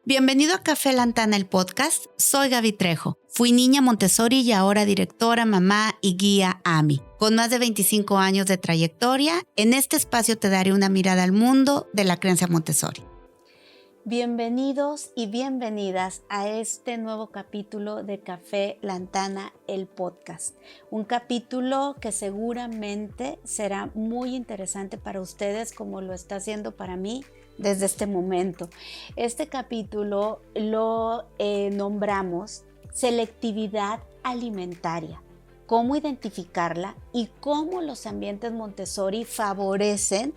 Bienvenido a Café Lantana, el podcast. Soy Gaby Trejo. Fui niña Montessori y ahora directora, mamá y guía AMI. Con más de 25 años de trayectoria, en este espacio te daré una mirada al mundo de la crianza Montessori. Bienvenidos y bienvenidas a este nuevo capítulo de Café Lantana, el podcast. Un capítulo que seguramente será muy interesante para ustedes como lo está haciendo para mí desde este momento. Este capítulo lo nombramos selectividad alimentaria. Cómo identificarla y cómo los ambientes Montessori favorecen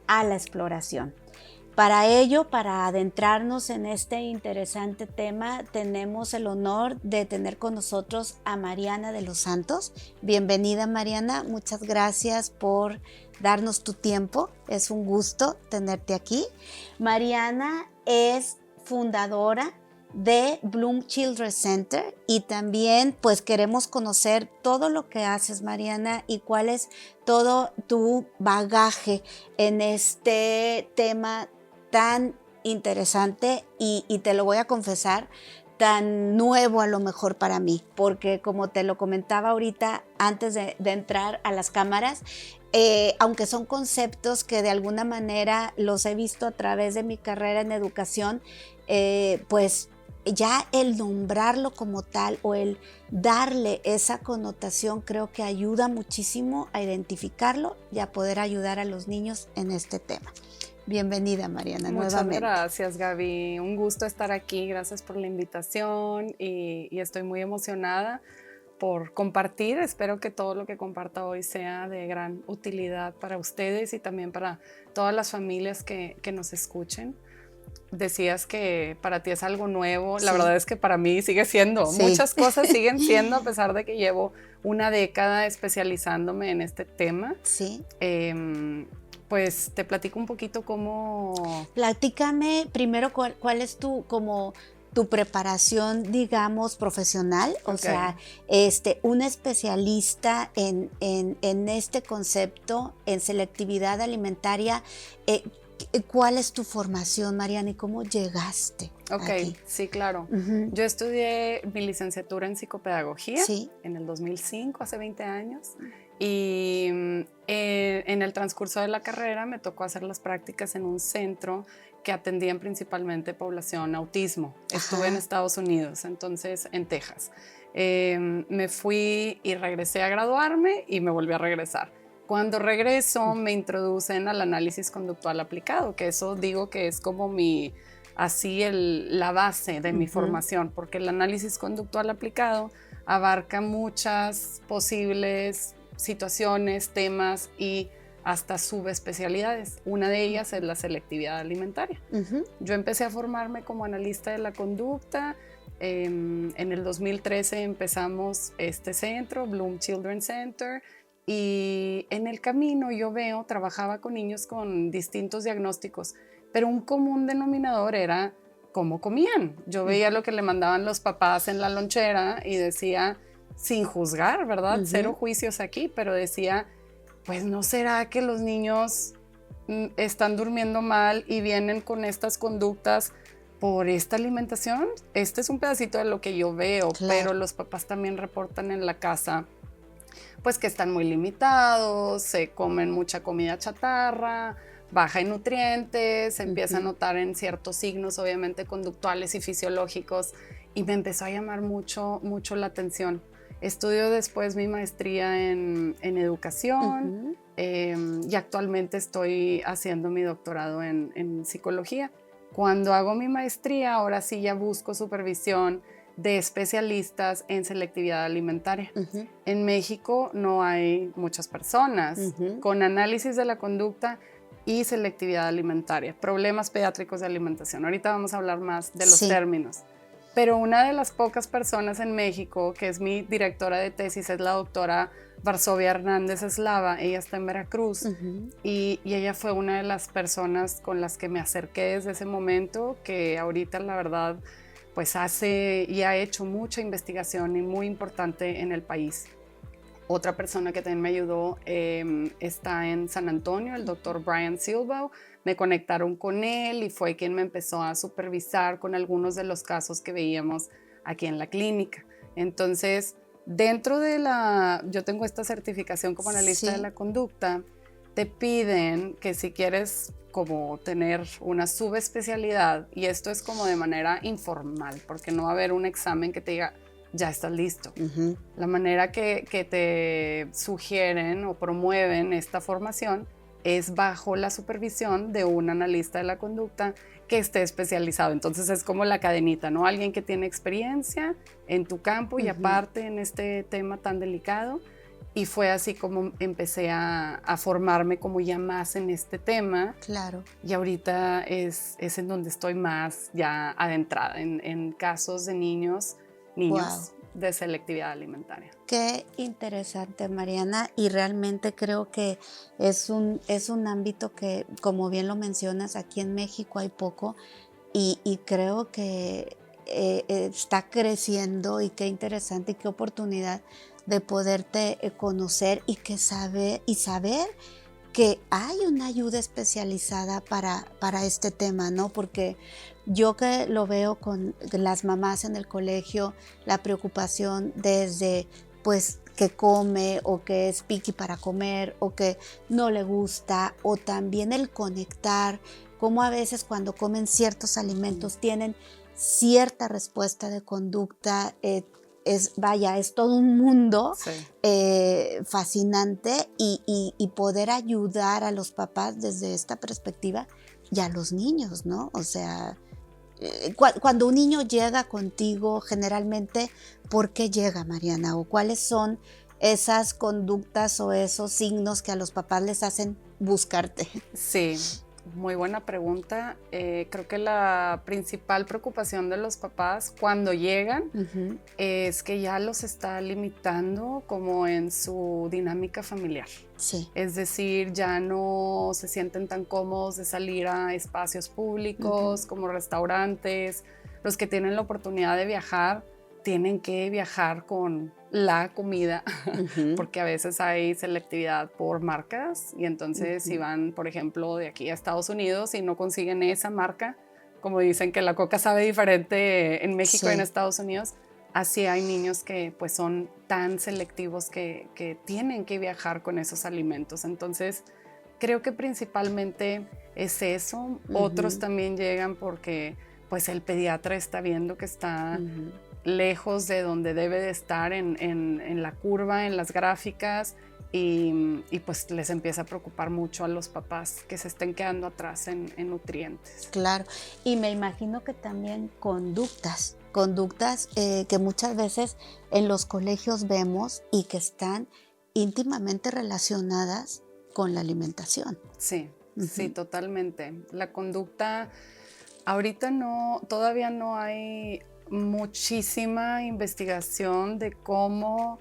a la exploración. Para ello, para adentrarnos en este interesante tema, tenemos el honor de tener con nosotros a Mariana de los Santos. Bienvenida, Mariana. Muchas gracias por darnos tu tiempo. Es un gusto tenerte aquí. Mariana es fundadora de Bloom Children's Center y también pues queremos conocer todo lo que haces, Mariana, y cuál es todo tu bagaje en este tema tan interesante y te lo voy a confesar, tan nuevo a lo mejor para mí, porque como te lo comentaba ahorita antes de entrar a las cámaras, aunque son conceptos que de alguna manera los he visto a través de mi carrera en educación, pues ya el nombrarlo como tal o el darle esa connotación creo que ayuda muchísimo a identificarlo y a poder ayudar a los niños en este tema. Bienvenida, Mariana, nuevamente. Muchas gracias, Gaby. Un gusto estar aquí. Gracias por la invitación y estoy muy emocionada por compartir. Espero que todo lo que comparta hoy sea de gran utilidad para ustedes y también para todas las familias que nos escuchen. Decías que para ti es algo nuevo. Sí. La verdad es que para mí sigue siendo. Sí. Muchas cosas siguen siendo a pesar de que llevo una década especializándome en este tema. Sí. Pues te platico un poquito cómo... Platícame primero cuál es tu preparación, digamos, profesional, o sea, un especialista en este concepto, en selectividad alimentaria. ¿Cuál es tu formación, Mariana, y cómo llegaste aquí? Sí, claro. Yo estudié mi licenciatura en psicopedagogía en el 2005, hace 20 años. Y en el transcurso de la carrera me tocó hacer las prácticas en un centro que atendían principalmente población autismo. Estuve en Estados Unidos, entonces en Texas. Me fui y regresé a graduarme y me volví a regresar. Cuando regreso me introducen al análisis conductual aplicado, que eso digo que es como la base de mi formación, porque el análisis conductual aplicado abarca muchas posibles situaciones, temas y hasta subespecialidades. Una de ellas es la selectividad alimentaria. Yo empecé a formarme como analista de la conducta. En el 2013 empezamos este centro, Bloom Children's Center, y en el camino trabajaba con niños con distintos diagnósticos, pero un común denominador era cómo comían. Yo veía lo que le mandaban los papás en la lonchera y decía, sin juzgar, ¿verdad? Cero juicios aquí, pero decía, pues ¿no será que los niños están durmiendo mal y vienen con estas conductas por esta alimentación? Este es un pedacito de lo que yo veo, claro. Pero los papás también reportan en la casa pues que están muy limitados, se comen mucha comida chatarra, baja en nutrientes, se empieza a notar en ciertos signos obviamente conductuales y fisiológicos, y me empezó a llamar mucho la atención. Estudio después mi maestría en educación y actualmente estoy haciendo mi doctorado en psicología. Cuando hago mi maestría, ahora sí ya busco supervisión de especialistas en selectividad alimentaria. En México no hay muchas personas con análisis de la conducta y selectividad alimentaria, problemas pediátricos de alimentación. Ahorita vamos a hablar más de los términos. Pero una de las pocas personas en México, que es mi directora de tesis, es la doctora Varsovia Hernández Eslava. Ella está en Veracruz y ella fue una de las personas con las que me acerqué desde ese momento, que ahorita la verdad pues hace y ha hecho mucha investigación y muy importante en el país. Otra persona que también me ayudó está en San Antonio, el doctor Brian Silva. Me conectaron con él y fue quien me empezó a supervisar con algunos de los casos que veíamos aquí en la clínica. Entonces, dentro de yo tengo esta certificación como analista de la conducta, te piden que si quieres como tener una subespecialidad, y esto es como de manera informal, porque no va a haber un examen que te diga, ya estás listo. La manera que te sugieren o promueven esta formación es bajo la supervisión de un analista de la conducta que esté especializado. Entonces es como la cadenita, ¿no? Alguien que tiene experiencia en tu campo y aparte en este tema tan delicado. Y fue así como empecé a formarme como ya más en este tema. Claro. Y ahorita es en donde estoy más ya adentrada en casos de niños Wow. de selectividad alimentaria. Qué interesante, Mariana, y realmente creo que es un ámbito que, como bien lo mencionas, aquí en México hay poco y creo que está creciendo, y qué interesante y qué oportunidad de poderte conocer y saber que hay una ayuda especializada para este tema, ¿no? Porque yo que lo veo con las mamás en el colegio, la preocupación desde, pues, que come o que es picky para comer o que no le gusta, o también el conectar, como a veces cuando comen ciertos alimentos tienen cierta respuesta de conducta. Es todo un mundo fascinante y poder ayudar a los papás desde esta perspectiva y a los niños, ¿no? O sea, cuando un niño llega contigo, generalmente, ¿por qué llega, Mariana? ¿O cuáles son esas conductas o esos signos que a los papás les hacen buscarte? Sí. Muy buena pregunta. Creo que la principal preocupación de los papás cuando llegan es que ya los está limitando como en su dinámica familiar. Sí. Es decir, ya no se sienten tan cómodos de salir a espacios públicos como restaurantes. Los que tienen la oportunidad de viajar tienen que viajar con la comida, porque a veces hay selectividad por marcas y entonces si van, por ejemplo, de aquí a Estados Unidos y no consiguen esa marca, como dicen que la coca sabe diferente en México y en Estados Unidos, así hay niños que pues son tan selectivos que tienen que viajar con esos alimentos. Entonces creo que principalmente es eso. Otros también llegan porque pues el pediatra está viendo que está lejos de donde debe de estar en la curva, en las gráficas, y pues les empieza a preocupar mucho a los papás que se estén quedando atrás en nutrientes. Claro, y me imagino que también conductas que muchas veces en los colegios vemos y que están íntimamente relacionadas con la alimentación. Sí, sí, totalmente. La conducta, ahorita todavía no hay muchísima investigación de cómo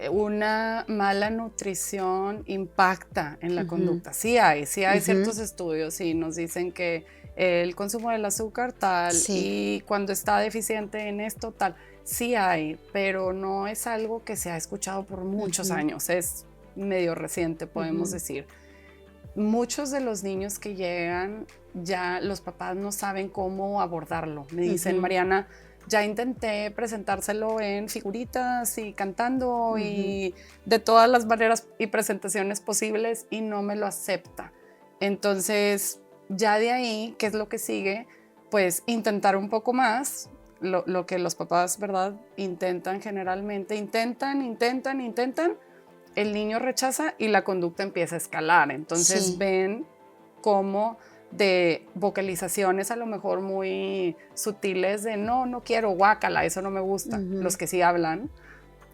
una mala nutrición impacta en la conducta. Sí hay ciertos estudios y nos dicen que el consumo del azúcar tal y cuando está deficiente en esto tal, sí hay, pero no es algo que se ha escuchado por muchos años, es medio reciente, podemos decir. Muchos de los niños que llegan, ya los papás no saben cómo abordarlo. Me dicen, Mariana, ya intenté presentárselo en figuritas y cantando y de todas las maneras y presentaciones posibles y no me lo acepta. Entonces, ya de ahí, ¿qué es lo que sigue? Pues intentar un poco más, lo que los papás, ¿verdad? Intentan generalmente, intentan, el niño rechaza y la conducta empieza a escalar. Entonces ven cómo de vocalizaciones a lo mejor muy sutiles de no quiero, guácala, eso no me gusta, los que sí hablan,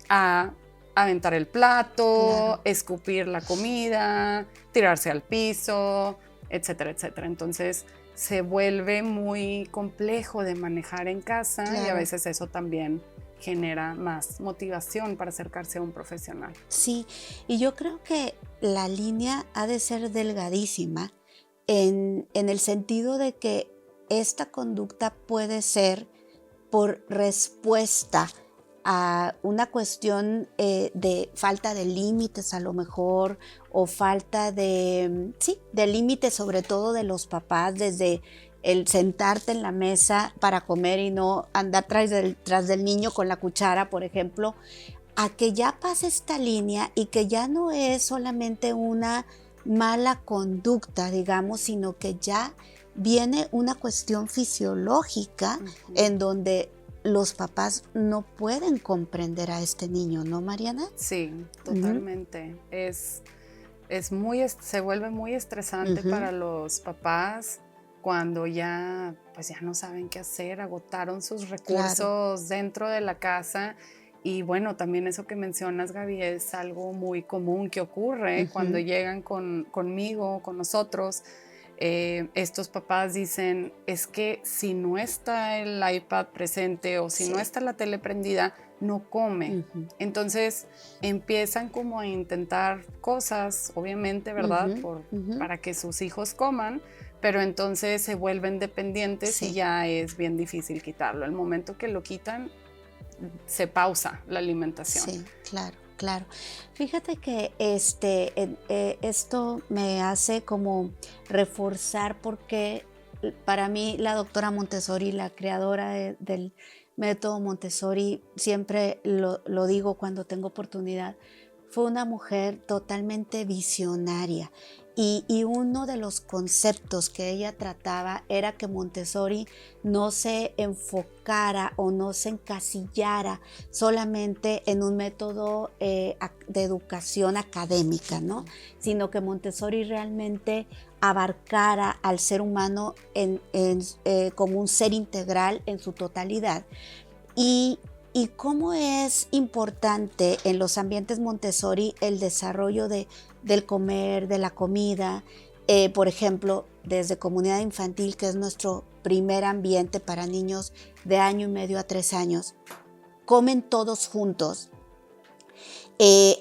a aventar el plato, escupir la comida, tirarse al piso, etcétera, etcétera. Entonces se vuelve muy complejo de manejar en casa y a veces eso también genera más motivación para acercarse a un profesional. Sí, y yo creo que la línea ha de ser delgadísima en el sentido de que esta conducta puede ser por respuesta una cuestión de falta de límites a lo mejor, o falta de límites sobre todo de los papás, desde el sentarte en la mesa para comer y no andar tras del niño con la cuchara, por ejemplo, a que ya pase esta línea y que ya no es solamente una mala conducta, digamos, sino que ya viene una cuestión fisiológica en donde los papás no pueden comprender a este niño, ¿no, Mariana? Sí, totalmente. Se vuelve muy estresante para los papás cuando ya no saben qué hacer, agotaron sus recursos dentro de la casa. Y bueno, también eso que mencionas, Gaby, es algo muy común que ocurre cuando llegan conmigo, con nosotros. Estos papás dicen, es que si no está el iPad presente o si no está la tele prendida, no come. Entonces empiezan como a intentar cosas, obviamente, ¿verdad? Para que sus hijos coman, pero entonces se vuelven dependientes y ya es bien difícil quitarlo. El momento que lo quitan, se pausa la alimentación. Sí, claro. Fíjate que esto me hace como reforzar, porque para mí la doctora Montessori, la creadora del método Montessori, siempre lo digo cuando tengo oportunidad, fue una mujer totalmente visionaria. Y uno de los conceptos que ella trataba era que Montessori no se enfocara o no se encasillara solamente en un método de educación académica, ¿no? Sino que Montessori realmente abarcara al ser humano como un ser integral en su totalidad. Y cómo es importante en los ambientes Montessori el desarrollo del comer, de la comida. Por ejemplo, desde comunidad infantil, que es nuestro primer ambiente para niños de 1 año y medio a 3 años, comen todos juntos,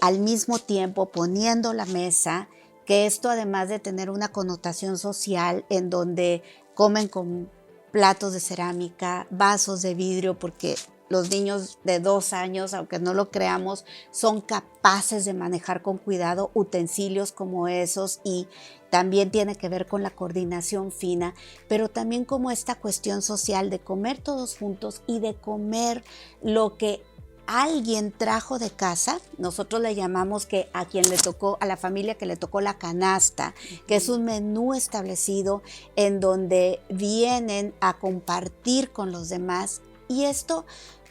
al mismo tiempo poniendo la mesa, que esto, además de tener una connotación social en donde comen con platos de cerámica, vasos de vidrio, porque los niños de 2 años, aunque no lo creamos, son capaces de manejar con cuidado utensilios como esos, y también tiene que ver con la coordinación fina, pero también como esta cuestión social de comer todos juntos y de comer lo que alguien trajo de casa. Nosotros le llamamos que a quien le tocó, a la familia que le tocó la canasta, que es un menú establecido en donde vienen a compartir con los demás, y esto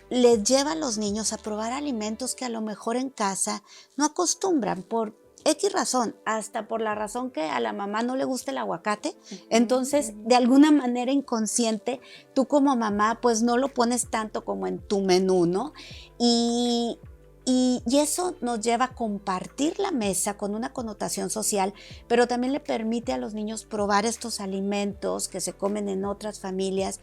les lleva a los niños a probar alimentos que a lo mejor en casa no acostumbran por X razón, hasta por la razón que a la mamá no le gusta el aguacate. Entonces, de alguna manera inconsciente, tú como mamá pues no lo pones tanto como en tu menú, ¿no? Y eso nos lleva a compartir la mesa con una connotación social, pero también le permite a los niños probar estos alimentos que se comen en otras familias.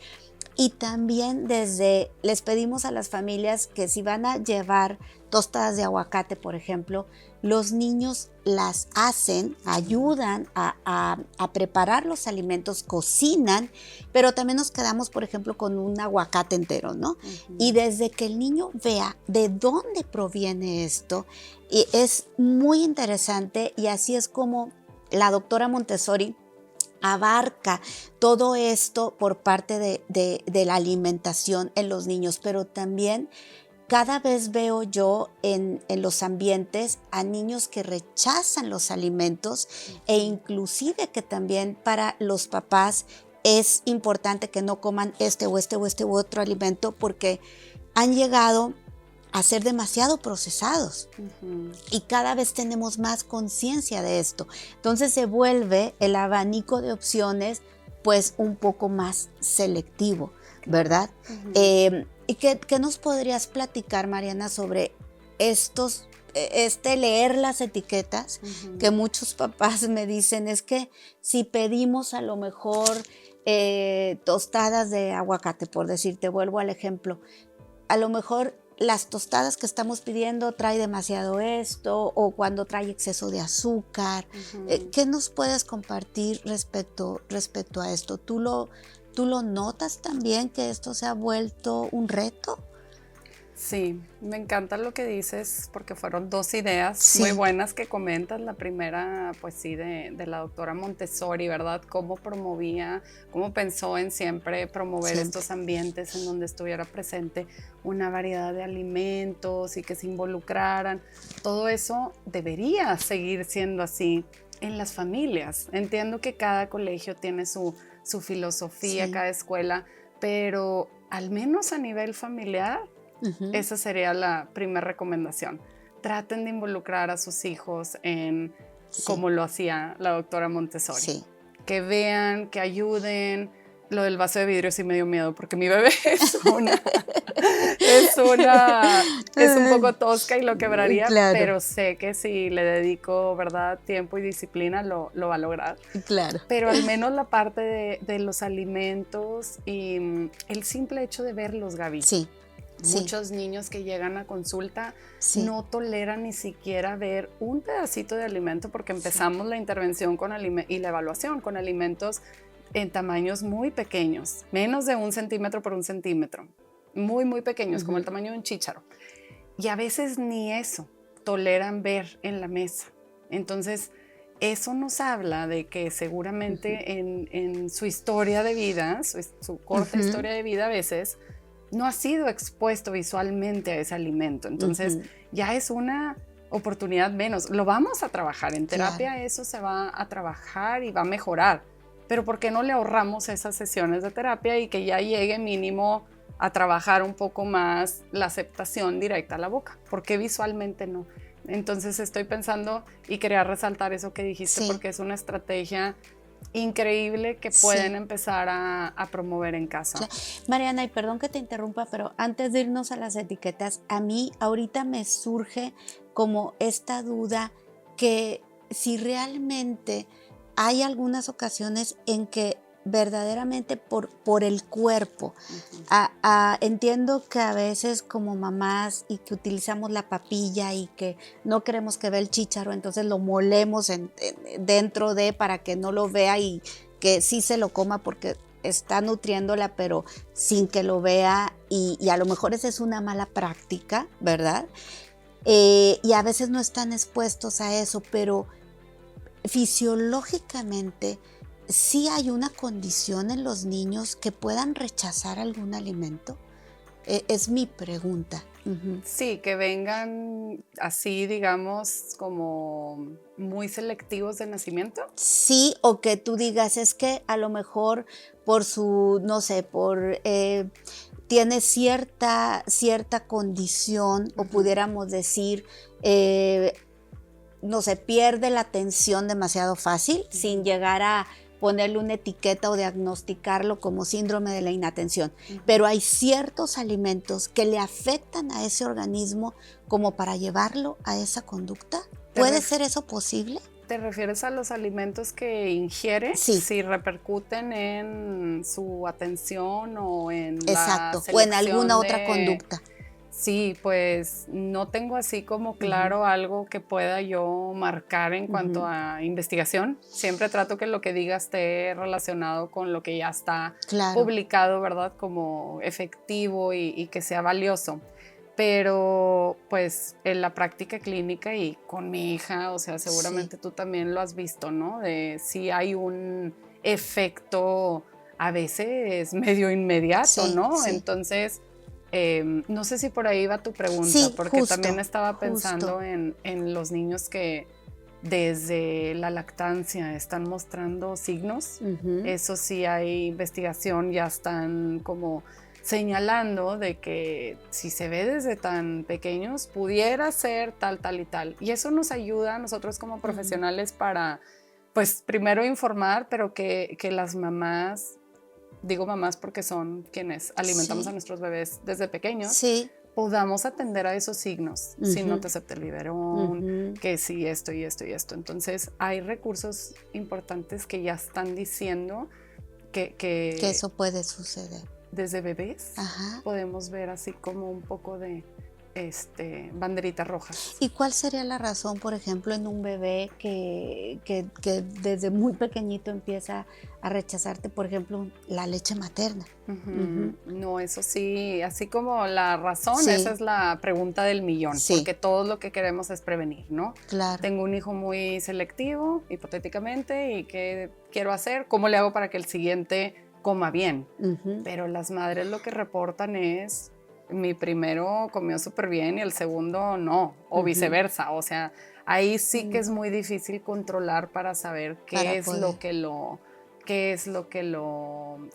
Y también les pedimos a las familias que si van a llevar tostadas de aguacate, por ejemplo, los niños las hacen, ayudan a preparar los alimentos, cocinan, pero también nos quedamos, por ejemplo, con un aguacate entero, ¿no? Y desde que el niño vea de dónde proviene esto, es muy interesante, y así es como la doctora Montessori abarca todo esto por parte de la alimentación en los niños, pero también cada vez veo yo en los ambientes a niños que rechazan los alimentos, e inclusive que también para los papás es importante que no coman este u otro alimento, porque han llegado a ser demasiado procesados. Y cada vez tenemos más conciencia de esto. Entonces se vuelve el abanico de opciones pues un poco más selectivo, ¿verdad? ¿Y qué nos podrías platicar, Mariana, sobre leer las etiquetas? Que muchos papás me dicen, es que si pedimos a lo mejor tostadas de aguacate, por decirte, vuelvo al ejemplo, a lo mejor las tostadas que estamos pidiendo trae demasiado esto, o cuando trae exceso de azúcar. ¿Qué nos puedes compartir respecto a esto? ¿Tú lo notas también, que esto se ha vuelto un reto? Sí, me encanta lo que dices porque fueron dos ideas muy buenas que comentas. La primera, pues sí, de la doctora Montessori, ¿verdad? Cómo promovía, cómo pensó en siempre promover estos ambientes en donde estuviera presente una variedad de alimentos y que se involucraran. Todo eso debería seguir siendo así en las familias. Entiendo que cada colegio tiene su filosofía, cada escuela, pero al menos a nivel familiar, esa sería la primera recomendación. Traten de involucrar a sus hijos en como lo hacía la doctora Montessori. Sí. Que vean, que ayuden. Lo del vaso de vidrio sí me dio miedo porque mi bebé es un poco tosca y lo quebraría, pero sé que si le dedico, ¿verdad?, tiempo y disciplina lo va a lograr. Claro. Pero al menos la parte de los alimentos y el simple hecho de verlos, Gaby. Sí. Muchos niños que llegan a consulta no toleran ni siquiera ver un pedacito de alimento porque empezamos la intervención y la evaluación con alimentos en tamaños muy pequeños, menos de 1 centímetro por 1 centímetro, muy, muy pequeños, como el tamaño de un chícharo. Y a veces ni eso toleran ver en la mesa. Entonces, eso nos habla de que seguramente en su historia de vida, su corta historia de vida a veces, no ha sido expuesto visualmente a ese alimento. Entonces, ya es una oportunidad menos. Lo vamos a trabajar. En terapia eso se va a trabajar y va a mejorar. Pero ¿por qué no le ahorramos esas sesiones de terapia y que ya llegue mínimo a trabajar un poco más la aceptación directa a la boca? ¿Por qué visualmente no? Entonces estoy pensando y quería resaltar eso que dijiste porque es una estrategia increíble que pueden empezar a promover en casa. Claro. Mariana, y perdón que te interrumpa, pero antes de irnos a las etiquetas, a mí ahorita me surge como esta duda que si realmente hay algunas ocasiones en que verdaderamente por el cuerpo, entiendo que a veces como mamás y que utilizamos la papilla y que no queremos que vea el chícharo, entonces lo molemos dentro para que no lo vea y que sí se lo coma porque está nutriéndola, pero sin que lo vea y a lo mejor esa es una mala práctica, ¿verdad? Y a veces no están expuestos a eso, pero fisiológicamente ¿sí hay una condición en los niños que puedan rechazar algún alimento? Es mi pregunta. Sí, que vengan así, digamos, como muy selectivos de nacimiento. Sí, o que tú digas, es que a lo mejor por su, no sé, tiene cierta condición, o pudiéramos decir, no sé, pierde la atención demasiado fácil, sin llegar a ponerle una etiqueta o diagnosticarlo como síndrome de la inatención. Pero hay ciertos alimentos que le afectan a ese organismo como para llevarlo a esa conducta. ¿Puede ser eso posible? ¿Te refieres a los alimentos que ingiere? Sí. Si repercuten en su atención o en Exacto, o en alguna otra conducta. Sí, pues no tengo así como claro algo que pueda yo marcar en cuanto a investigación. Siempre trato que lo que diga esté relacionado con lo que ya está publicado, ¿verdad? Como efectivo y que sea valioso. Pero pues en la práctica clínica y con mi hija, o sea, seguramente tú también lo has visto, ¿no? De si hay un efecto a veces medio inmediato, ¿no? Sí. Entonces, no sé si por ahí va tu pregunta, porque también estaba pensando en los niños que desde la lactancia están mostrando signos. Eso sí hay investigación, ya están como señalando de que si se ve desde tan pequeños pudiera ser tal y tal. Y eso nos ayuda a nosotros como profesionales para, pues primero informar, pero que las mamás, digo mamás porque son quienes alimentamos a nuestros bebés desde pequeños, podamos atender a esos signos. Si no te acepta el biberón, que si esto y esto y esto. Entonces hay recursos importantes que ya están diciendo que eso puede suceder. Desde bebés podemos ver así como un poco de banderitas rojas. ¿Y cuál sería la razón, por ejemplo, en un bebé que desde muy pequeñito empieza a rechazarte, por ejemplo, la leche materna? No, eso sí, así como la razón, esa es la pregunta del millón, porque todo lo que queremos es prevenir, ¿no? Claro. Tengo un hijo muy selectivo, hipotéticamente, y ¿qué quiero hacer? ¿Cómo le hago para que el siguiente coma bien? Pero las madres lo que reportan es: mi primero comió súper bien y el segundo no, o viceversa. O sea, ahí sí que es muy difícil controlar para saber qué es lo que lo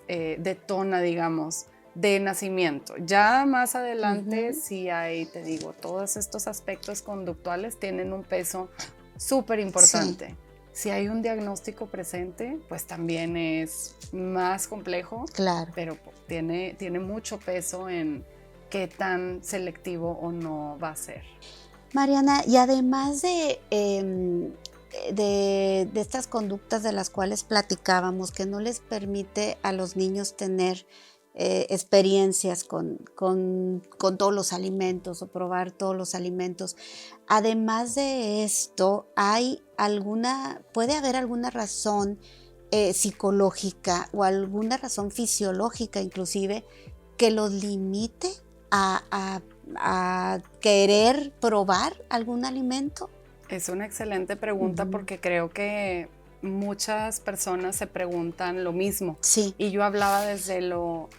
detona, digamos, de nacimiento. Ya más adelante sí hay, te digo, todos estos aspectos conductuales tienen un peso súper importante. Sí. Si hay un diagnóstico presente, pues también es más complejo, claro, pero tiene mucho peso en qué tan selectivo o no va a ser. Mariana, y además de estas conductas de las cuales platicábamos, que no les permite a los niños tener experiencias con todos los alimentos o probar todos los alimentos, además de esto, ¿puede haber alguna razón psicológica o alguna razón fisiológica inclusive que los limite a querer probar algún alimento? Es una excelente pregunta porque creo que muchas personas se preguntan lo mismo. Sí. Y yo hablaba desde lo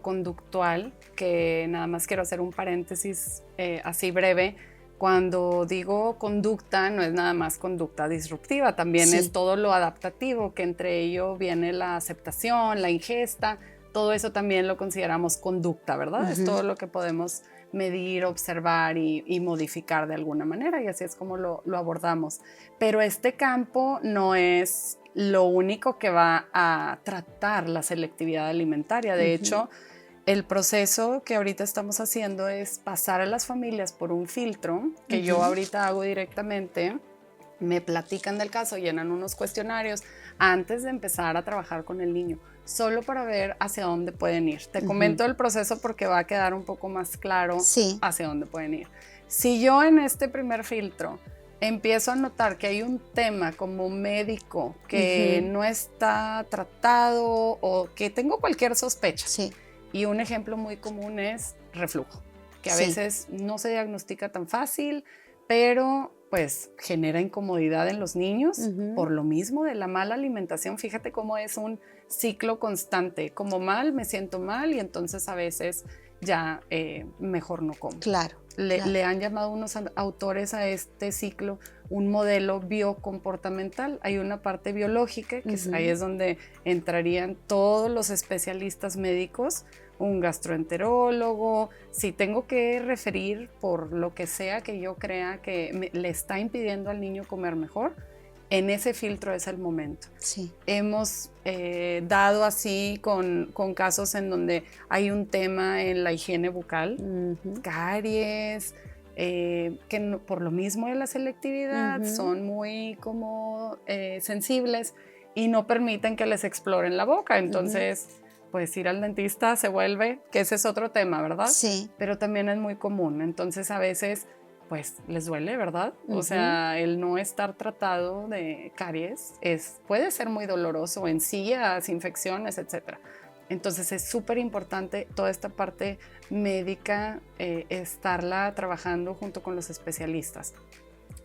conductual, que nada más quiero hacer un paréntesis así breve. Cuando digo conducta, no es nada más conducta disruptiva, también es todo lo adaptativo, que entre ello viene la aceptación, la ingesta. Todo eso también lo consideramos conducta, ¿verdad? Es todo lo que podemos medir, observar y modificar de alguna manera, y así es como lo abordamos. Pero este campo no es lo único que va a tratar la selectividad alimentaria. De hecho, el proceso que ahorita estamos haciendo es pasar a las familias por un filtro que yo ahorita hago directamente. Me platican del caso, llenan unos cuestionarios antes de empezar a trabajar con el niño, solo para ver hacia dónde pueden ir. Te comento el proceso porque va a quedar un poco más claro hacia dónde pueden ir. Si yo en este primer filtro empiezo a notar que hay un tema como médico que no está tratado o que tengo cualquier sospecha, y un ejemplo muy común es reflujo, que a veces no se diagnostica tan fácil, pero pues genera incomodidad en los niños por lo mismo de la mala alimentación. Fíjate cómo es un ciclo constante. Como mal, me siento mal y entonces a veces ya mejor no como. Claro. Le han llamado unos autores a este ciclo un modelo biocomportamental. Hay una parte biológica, que ahí es donde entrarían todos los especialistas médicos, un gastroenterólogo. Si tengo que referir por lo que sea que yo crea que le está impidiendo al niño comer mejor, en ese filtro es el momento. Hemos dado así con casos en donde hay un tema en la higiene bucal, caries, que no, por lo mismo de la selectividad son muy como sensibles y no permiten que les exploren la boca. Entonces pues ir al dentista se vuelve, que ese es otro tema, ¿verdad? Sí. Pero también es muy común. Entonces a veces pues les duele, ¿verdad? O sea, el no estar tratado de caries puede ser muy doloroso, encías, infecciones, etc. Entonces es súper importante toda esta parte médica, estarla trabajando junto con los especialistas.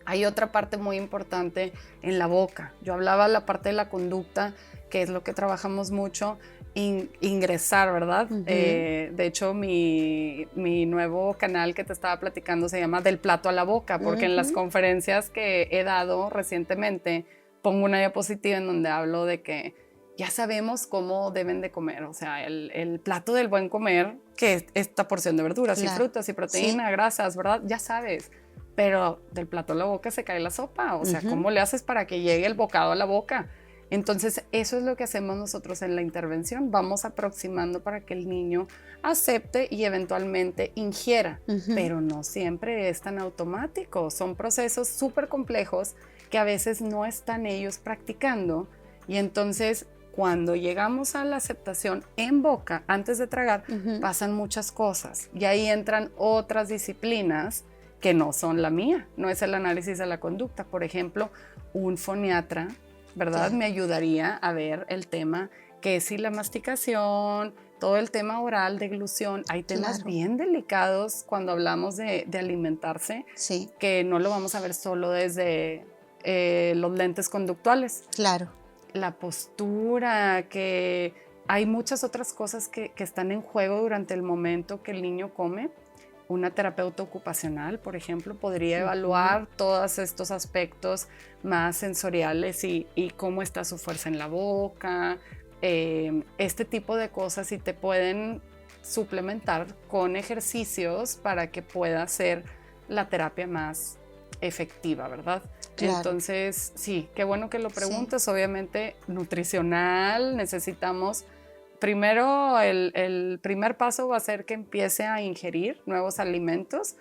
Hay otra parte muy importante en la boca. Yo hablaba de la parte de la conducta, que es lo que trabajamos mucho, ingresar, ¿verdad? De hecho, mi nuevo canal que te estaba platicando se llama Del plato a la boca, porque en las conferencias que he dado recientemente pongo una diapositiva en donde hablo de que ya sabemos cómo deben de comer, o sea, el plato del buen comer, que es esta porción de verduras y frutas y proteína, grasas, ¿verdad? Ya sabes, pero del plato a la boca se cae la sopa, o sea, ¿cómo le haces para que llegue el bocado a la boca? Entonces, eso es lo que hacemos nosotros en la intervención. Vamos aproximando para que el niño acepte y eventualmente ingiera, pero no siempre es tan automático. Son procesos súper complejos que a veces no están ellos practicando y entonces cuando llegamos a la aceptación en boca, antes de tragar, pasan muchas cosas. Y ahí entran otras disciplinas que no son la mía, no es el análisis de la conducta. Por ejemplo, un foniatra, ¿verdad? Claro. Me ayudaría a ver el tema que es si la masticación, todo el tema oral, deglución, hay temas Claro. bien delicados cuando hablamos de alimentarse, Sí. que no lo vamos a ver solo desde los lentes conductuales. Claro. La postura, que hay muchas otras cosas que están en juego durante el momento que el niño come. Una terapeuta ocupacional, por ejemplo, podría evaluar todos estos aspectos más sensoriales y cómo está su fuerza en la boca, este tipo de cosas, y te pueden suplementar con ejercicios para que pueda ser la terapia más efectiva, ¿verdad? Claro. Entonces, sí, qué bueno que lo preguntas. Sí. Obviamente, nutricional, necesitamos, primero, el primer paso va a ser que empiece a ingerir nuevos alimentos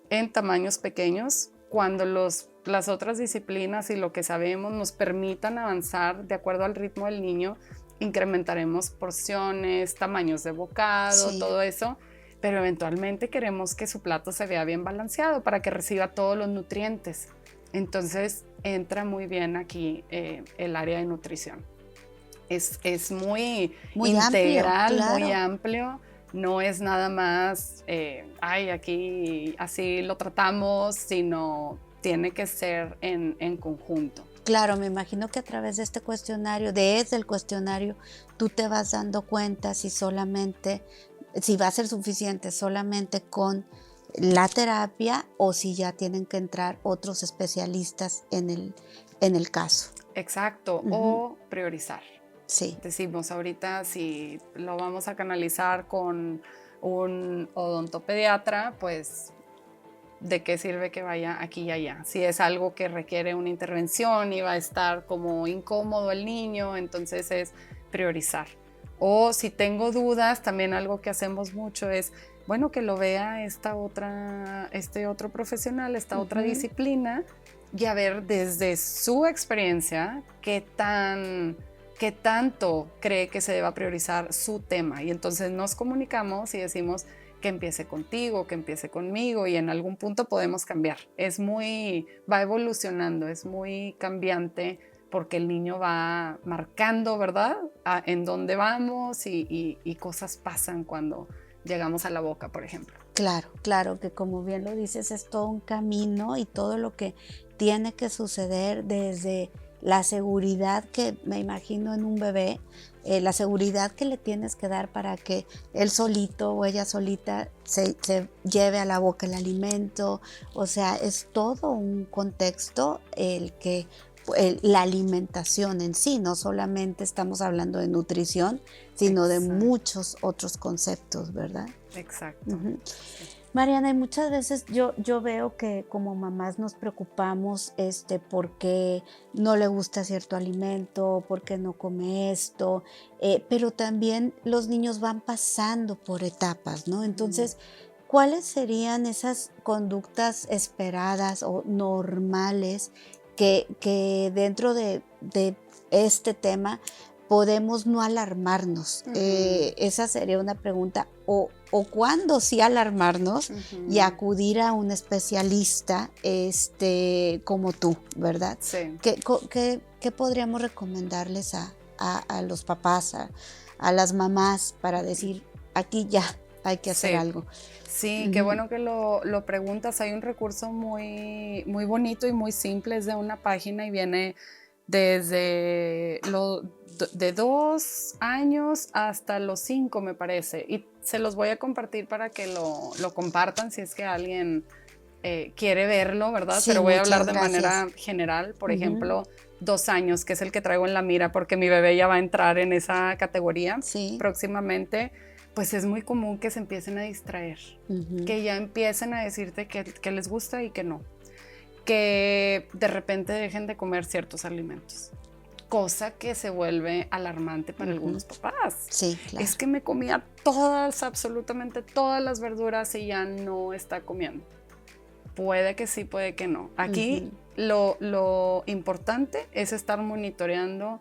en tamaños pequeños. Cuando las otras disciplinas y lo que sabemos nos permitan avanzar de acuerdo al ritmo del niño, incrementaremos porciones, tamaños de bocado, todo eso, pero eventualmente queremos que su plato se vea bien balanceado para que reciba todos los nutrientes. Entonces entra muy bien aquí el área de nutrición. Es muy integral, amplio, muy amplio. No es nada más, aquí así lo tratamos, sino tiene que ser en conjunto. Claro, me imagino que a través de este cuestionario, desde el cuestionario, tú te vas dando cuenta si va a ser suficiente solamente con la terapia o si ya tienen que entrar otros especialistas en el caso. Exacto, o priorizar. Sí. Decimos ahorita, si lo vamos a canalizar con un odontopediatra, pues ¿de qué sirve que vaya aquí y allá? Si es algo que requiere una intervención y va a estar como incómodo el niño, entonces es priorizar. O si tengo dudas, también algo que hacemos mucho es, bueno, que lo vea este otro profesional, esta otra disciplina, y a ver desde su experiencia qué tanto cree que se deba priorizar su tema. Y entonces nos comunicamos y decimos que empiece contigo, que empiece conmigo, y en algún punto podemos cambiar. Va evolucionando, es muy cambiante porque el niño va marcando, ¿verdad? En dónde vamos y cosas pasan cuando llegamos a la boca, por ejemplo. Claro, que como bien lo dices, es todo un camino y todo lo que tiene que suceder desde la seguridad que me imagino en un bebé, la seguridad que le tienes que dar para que él solito o ella solita se lleve a la boca el alimento. O sea, es todo un contexto la alimentación en sí, no solamente estamos hablando de nutrición, sino de muchos otros conceptos, ¿verdad? Exacto. Mariana, y muchas veces yo veo que como mamás nos preocupamos porque no le gusta cierto alimento, porque no come esto, pero también los niños van pasando por etapas, ¿no? Entonces, ¿cuáles serían esas conductas esperadas o normales que dentro de este tema podemos no alarmarnos? Esa sería una pregunta. O cuándo sí alarmarnos y acudir a un especialista como tú, ¿verdad? Sí. ¿Qué podríamos recomendarles a los papás, a las mamás para decir, aquí ya hay que hacer algo? Sí, qué bueno que lo preguntas. Hay un recurso muy, muy bonito y muy simple, es de una página y viene desde de 2 años hasta los 5, me parece, y se los voy a compartir para que lo compartan si es que alguien quiere verlo, ¿verdad? Sí, pero voy a hablar de gracias. manera general. Por ejemplo, 2 años, que es el que traigo en la mira porque mi bebé ya va a entrar en esa categoría próximamente. Pues es muy común que se empiecen a distraer, que ya empiecen a decirte que les gusta y que no, que de repente dejen de comer ciertos alimentos, cosa que se vuelve alarmante para algunos papás. Sí, claro. Es que me comía absolutamente todas las verduras y ya no está comiendo. Puede que sí, puede que no. Aquí lo importante es estar monitoreando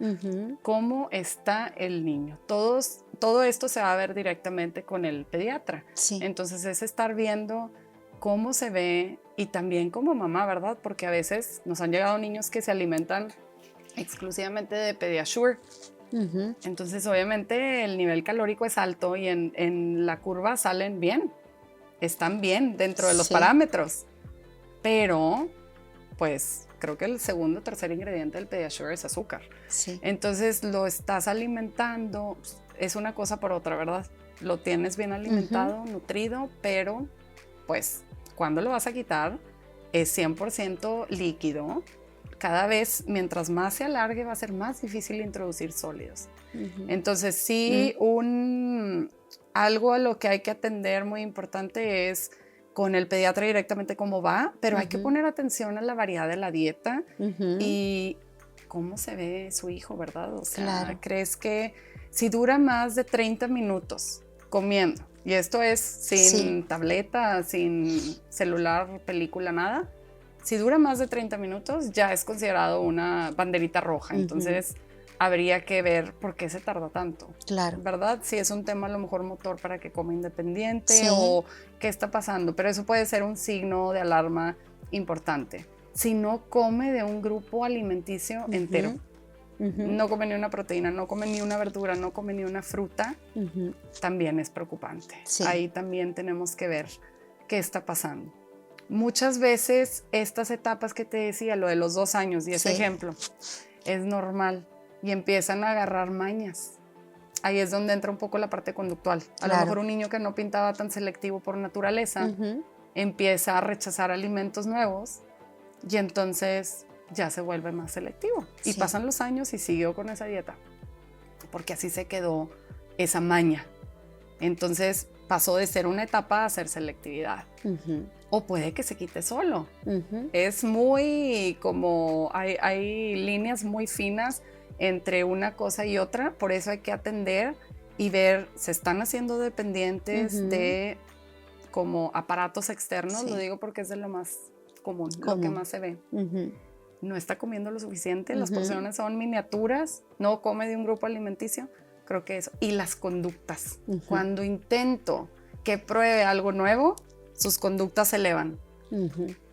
cómo está el niño. Todo esto se va a ver directamente con el pediatra. Sí. Entonces es estar viendo cómo se ve y también como mamá, ¿verdad? Porque a veces nos han llegado niños que se alimentan exclusivamente de Pediasure. Entonces obviamente el nivel calórico es alto y en la curva salen bien, están bien dentro de los parámetros, pero pues creo que el segundo o tercer ingrediente del Pediasure es azúcar. Sí. Entonces lo estás alimentando, es una cosa por otra, ¿verdad? Lo tienes bien alimentado, nutrido, pero pues cuando lo vas a quitar es 100% líquido. Cada vez, mientras más se alargue, va a ser más difícil introducir sólidos. Entonces, sí, algo a lo que hay que atender muy importante es con el pediatra directamente cómo va, pero hay que poner atención a la variedad de la dieta y cómo se ve su hijo, ¿verdad? O sea, ¿crees que si dura más de 30 minutos comiendo, y esto es sin tableta, sin celular, película, nada, si dura más de 30 minutos ya es considerado una banderita roja, entonces habría que ver por qué se tarda tanto. Claro. ¿Verdad? Si es un tema a lo mejor motor para que coma independiente o qué está pasando, pero eso puede ser un signo de alarma importante. Si no come de un grupo alimenticio entero, no come ni una proteína, no come ni una verdura, no come ni una fruta, también es preocupante. Sí. Ahí también tenemos que ver qué está pasando. Muchas veces estas etapas que te decía, lo de los 2 años y ese ejemplo, es normal y empiezan a agarrar mañas. Ahí es donde entra un poco la parte conductual. A lo mejor un niño que no pintaba tan selectivo por naturaleza empieza a rechazar alimentos nuevos y entonces ya se vuelve más selectivo. Y pasan los años y siguió con esa dieta porque así se quedó esa maña. Entonces pasó de ser una etapa a ser selectividad. O puede que se quite solo. Es muy como, hay líneas muy finas entre una cosa y otra, por eso hay que atender y ver, se están haciendo dependientes de como aparatos externos, lo digo porque es de lo más común, lo que más se ve. No está comiendo lo suficiente, las porciones son miniaturas, no come de un grupo alimenticio, creo que eso. Y las conductas, cuando intento que pruebe algo nuevo, sus conductas se elevan.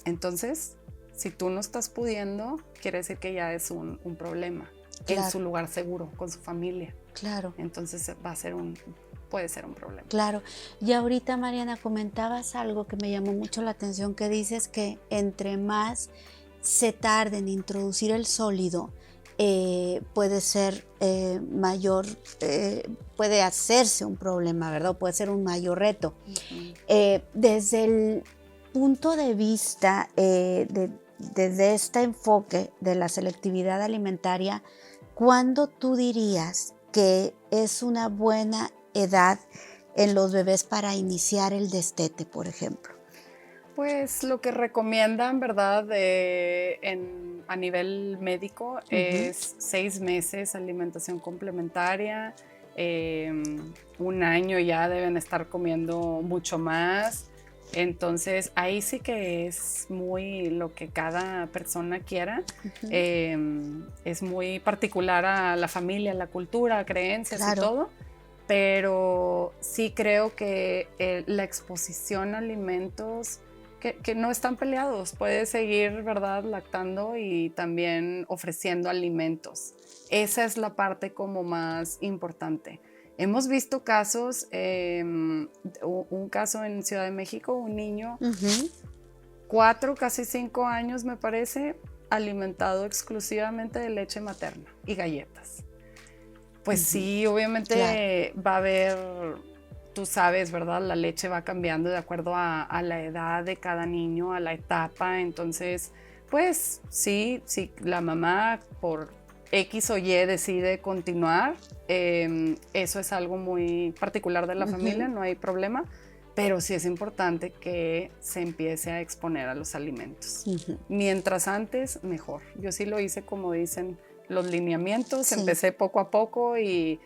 Entonces, si tú no estás pudiendo, quiere decir que ya es un problema en su lugar seguro, con su familia. Claro. Entonces puede ser un problema. Claro. Y ahorita, Mariana, comentabas algo que me llamó mucho la atención, que dices que entre más se tarde en introducir el sólido, puede ser mayor, puede hacerse un problema, ¿verdad? Puede ser un mayor reto. Desde el punto de vista, desde este enfoque de la selectividad alimentaria, ¿cuándo tú dirías que es una buena edad en los bebés para iniciar el destete, por ejemplo? Pues lo que recomiendan, ¿verdad? A nivel médico es 6 meses alimentación complementaria, 1 año ya deben estar comiendo mucho más. Entonces ahí sí que es muy lo que cada persona quiera, es muy particular a la familia, la cultura, creencias y todo, pero sí creo que la exposición a alimentos que no están peleados, puedes seguir, ¿verdad?, lactando y también ofreciendo alimentos. Esa es la parte como más importante. Hemos visto casos, un caso en Ciudad de México, un niño, 4, casi 5 años me parece, alimentado exclusivamente de leche materna y galletas. Pues sí, obviamente va a haber, tú sabes, ¿verdad? La leche va cambiando de acuerdo a la edad de cada niño, a la etapa. Entonces, pues sí, la mamá por X o Y decide continuar, eso es algo muy particular de la familia, no hay problema, pero sí es importante que se empiece a exponer a los alimentos. Mientras antes, mejor. Yo sí lo hice como dicen los lineamientos, empecé poco a poco y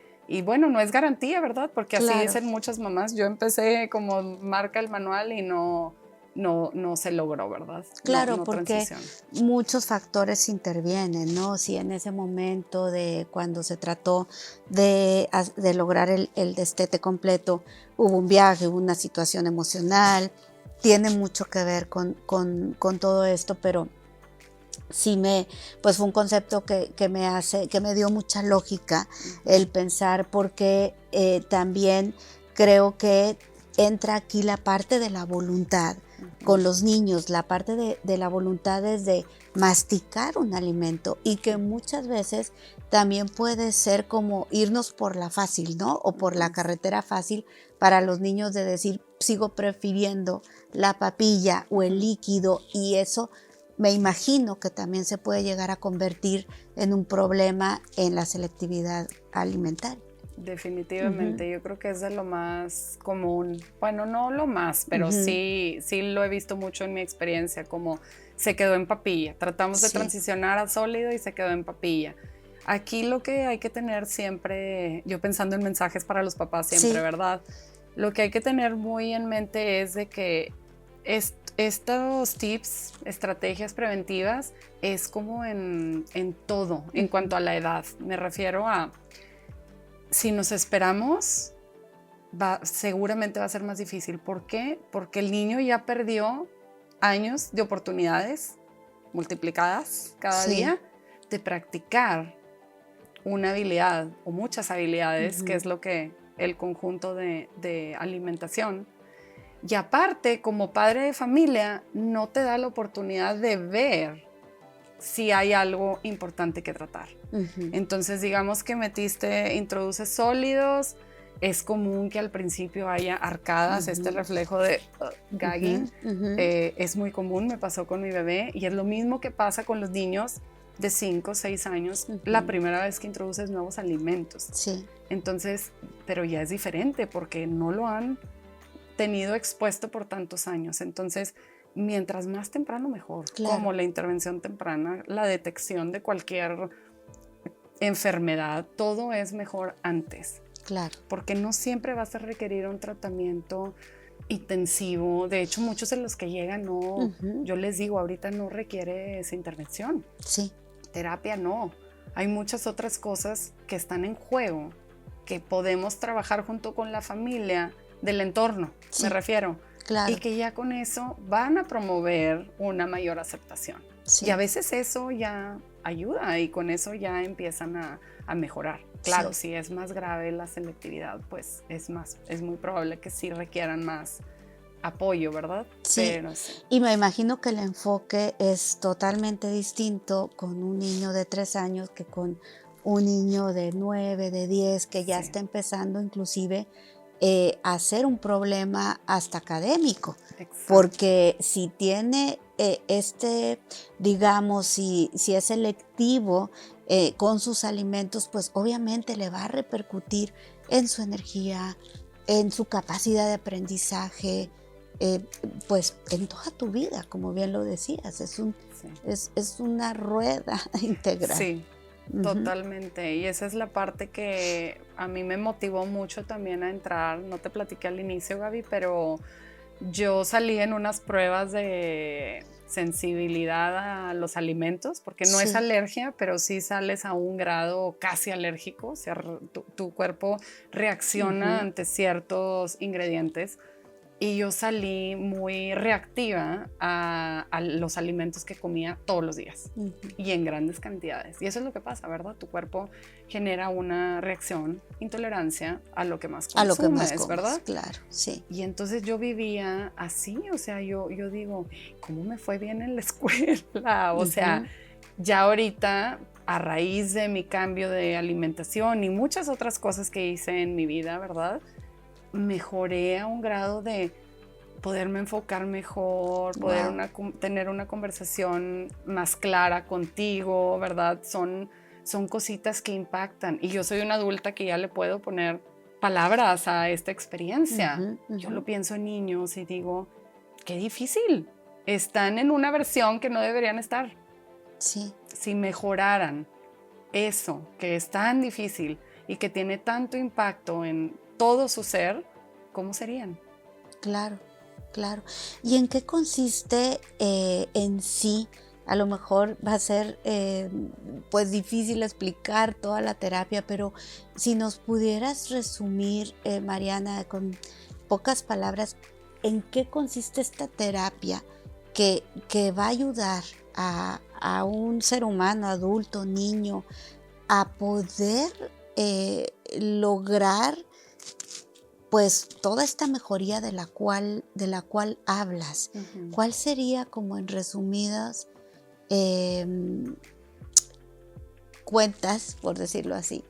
bueno, no es garantía, ¿verdad? Porque así dicen muchas mamás. Yo empecé como marca el manual y no no se logró, ¿verdad? Claro, no porque muchos factores intervienen, ¿no? Si en ese momento de cuando se trató de lograr el destete completo, hubo un viaje, hubo una situación emocional, tiene mucho que ver con todo esto, pero sí pues fue un concepto que me dio mucha lógica el pensar, porque también creo que entra aquí la parte de la voluntad con los niños. La parte de la voluntad es de masticar un alimento, y que muchas veces también puede ser como irnos por la fácil, ¿no? O por la carretera fácil para los niños, de decir, sigo prefiriendo la papilla o el líquido, y eso me imagino que también se puede llegar a convertir en un problema en la selectividad alimentaria. Definitivamente, yo creo que es de lo más común. Bueno, no lo más, pero sí lo he visto mucho en mi experiencia, como se quedó en papilla. Tratamos de transicionar a sólido y se quedó en papilla. Aquí lo que hay que tener siempre, yo pensando en mensajes para los papás siempre, ¿verdad? Lo que hay que tener muy en mente es de que estos tips, estrategias preventivas, es como en todo, en cuanto a la edad. Me refiero a, si nos esperamos, seguramente va a ser más difícil. ¿Por qué? Porque el niño ya perdió años de oportunidades multiplicadas cada día de practicar una habilidad o muchas habilidades, que es lo que el conjunto de alimentación. Y aparte, como padre de familia, no te da la oportunidad de ver si hay algo importante que tratar. Entonces, digamos que introduces sólidos, es común que al principio haya arcadas, este reflejo de gagging, es muy común, me pasó con mi bebé, y es lo mismo que pasa con los niños de 5 o 6 años, la primera vez que introduces nuevos alimentos. Entonces, pero ya es diferente porque no lo han tenido expuesto por tantos años. Entonces, mientras más temprano mejor, como la intervención temprana, la detección de cualquier enfermedad, todo es mejor antes. Porque no siempre vas a requerir un tratamiento intensivo. De hecho, muchos de los que llegan yo les digo, ahorita no requiere esa intervención. Terapia no. Hay muchas otras cosas que están en juego, que podemos trabajar junto con la familia del entorno, me refiero. Y que ya con eso van a promover una mayor aceptación. Y a veces eso ya ayuda, y con eso ya empiezan a mejorar. Claro, si es más grave la selectividad, pues es muy probable que sí requieran más apoyo, ¿verdad? Pero, y me imagino que el enfoque es totalmente distinto con un niño de 3 años que con un niño de 9, de 10, que ya está empezando inclusive a ser un problema hasta académico. Porque si tiene digamos, si es selectivo con sus alimentos, pues obviamente le va a repercutir en su energía, en su capacidad de aprendizaje, pues en toda tu vida, como bien lo decías. Es una rueda integral. Sí. Totalmente, y esa es la parte que a mí me motivó mucho también a entrar. No te platiqué al inicio, Gaby, pero yo salí en unas pruebas de sensibilidad a los alimentos, porque no es alergia, pero sí sales a un grado casi alérgico, o sea, tu cuerpo reacciona ante ciertos ingredientes. Y yo salí muy reactiva a los alimentos que comía todos los días y en grandes cantidades. Y eso es lo que pasa, ¿verdad? Tu cuerpo genera una reacción, intolerancia a lo que más consumes, ¿verdad? Claro, sí. Y entonces yo vivía así, o sea, yo digo, ¿cómo me fue bien en la escuela? O sea, ya ahorita, a raíz de mi cambio de alimentación y muchas otras cosas que hice en mi vida, ¿verdad?, mejoré a un grado de poderme enfocar mejor, poder tener una conversación más clara contigo, ¿verdad? Son cositas que impactan. Y yo soy una adulta que ya le puedo poner palabras a esta experiencia. Yo lo pienso en niños y digo, qué difícil. Están en una versión que no deberían estar. Si mejoraran eso, que es tan difícil y que tiene tanto impacto en todo su ser, ¿cómo serían? Claro, claro. ¿Y en qué consiste en sí? A lo mejor va a ser pues difícil explicar toda la terapia, pero si nos pudieras resumir, Mariana, con pocas palabras, ¿en qué consiste esta terapia que va a ayudar a un ser humano, adulto, niño, a poder lograr pues toda esta mejoría de la cual hablas? Uh-huh. ¿Cuál sería, como en resumidas cuentas, por decirlo así,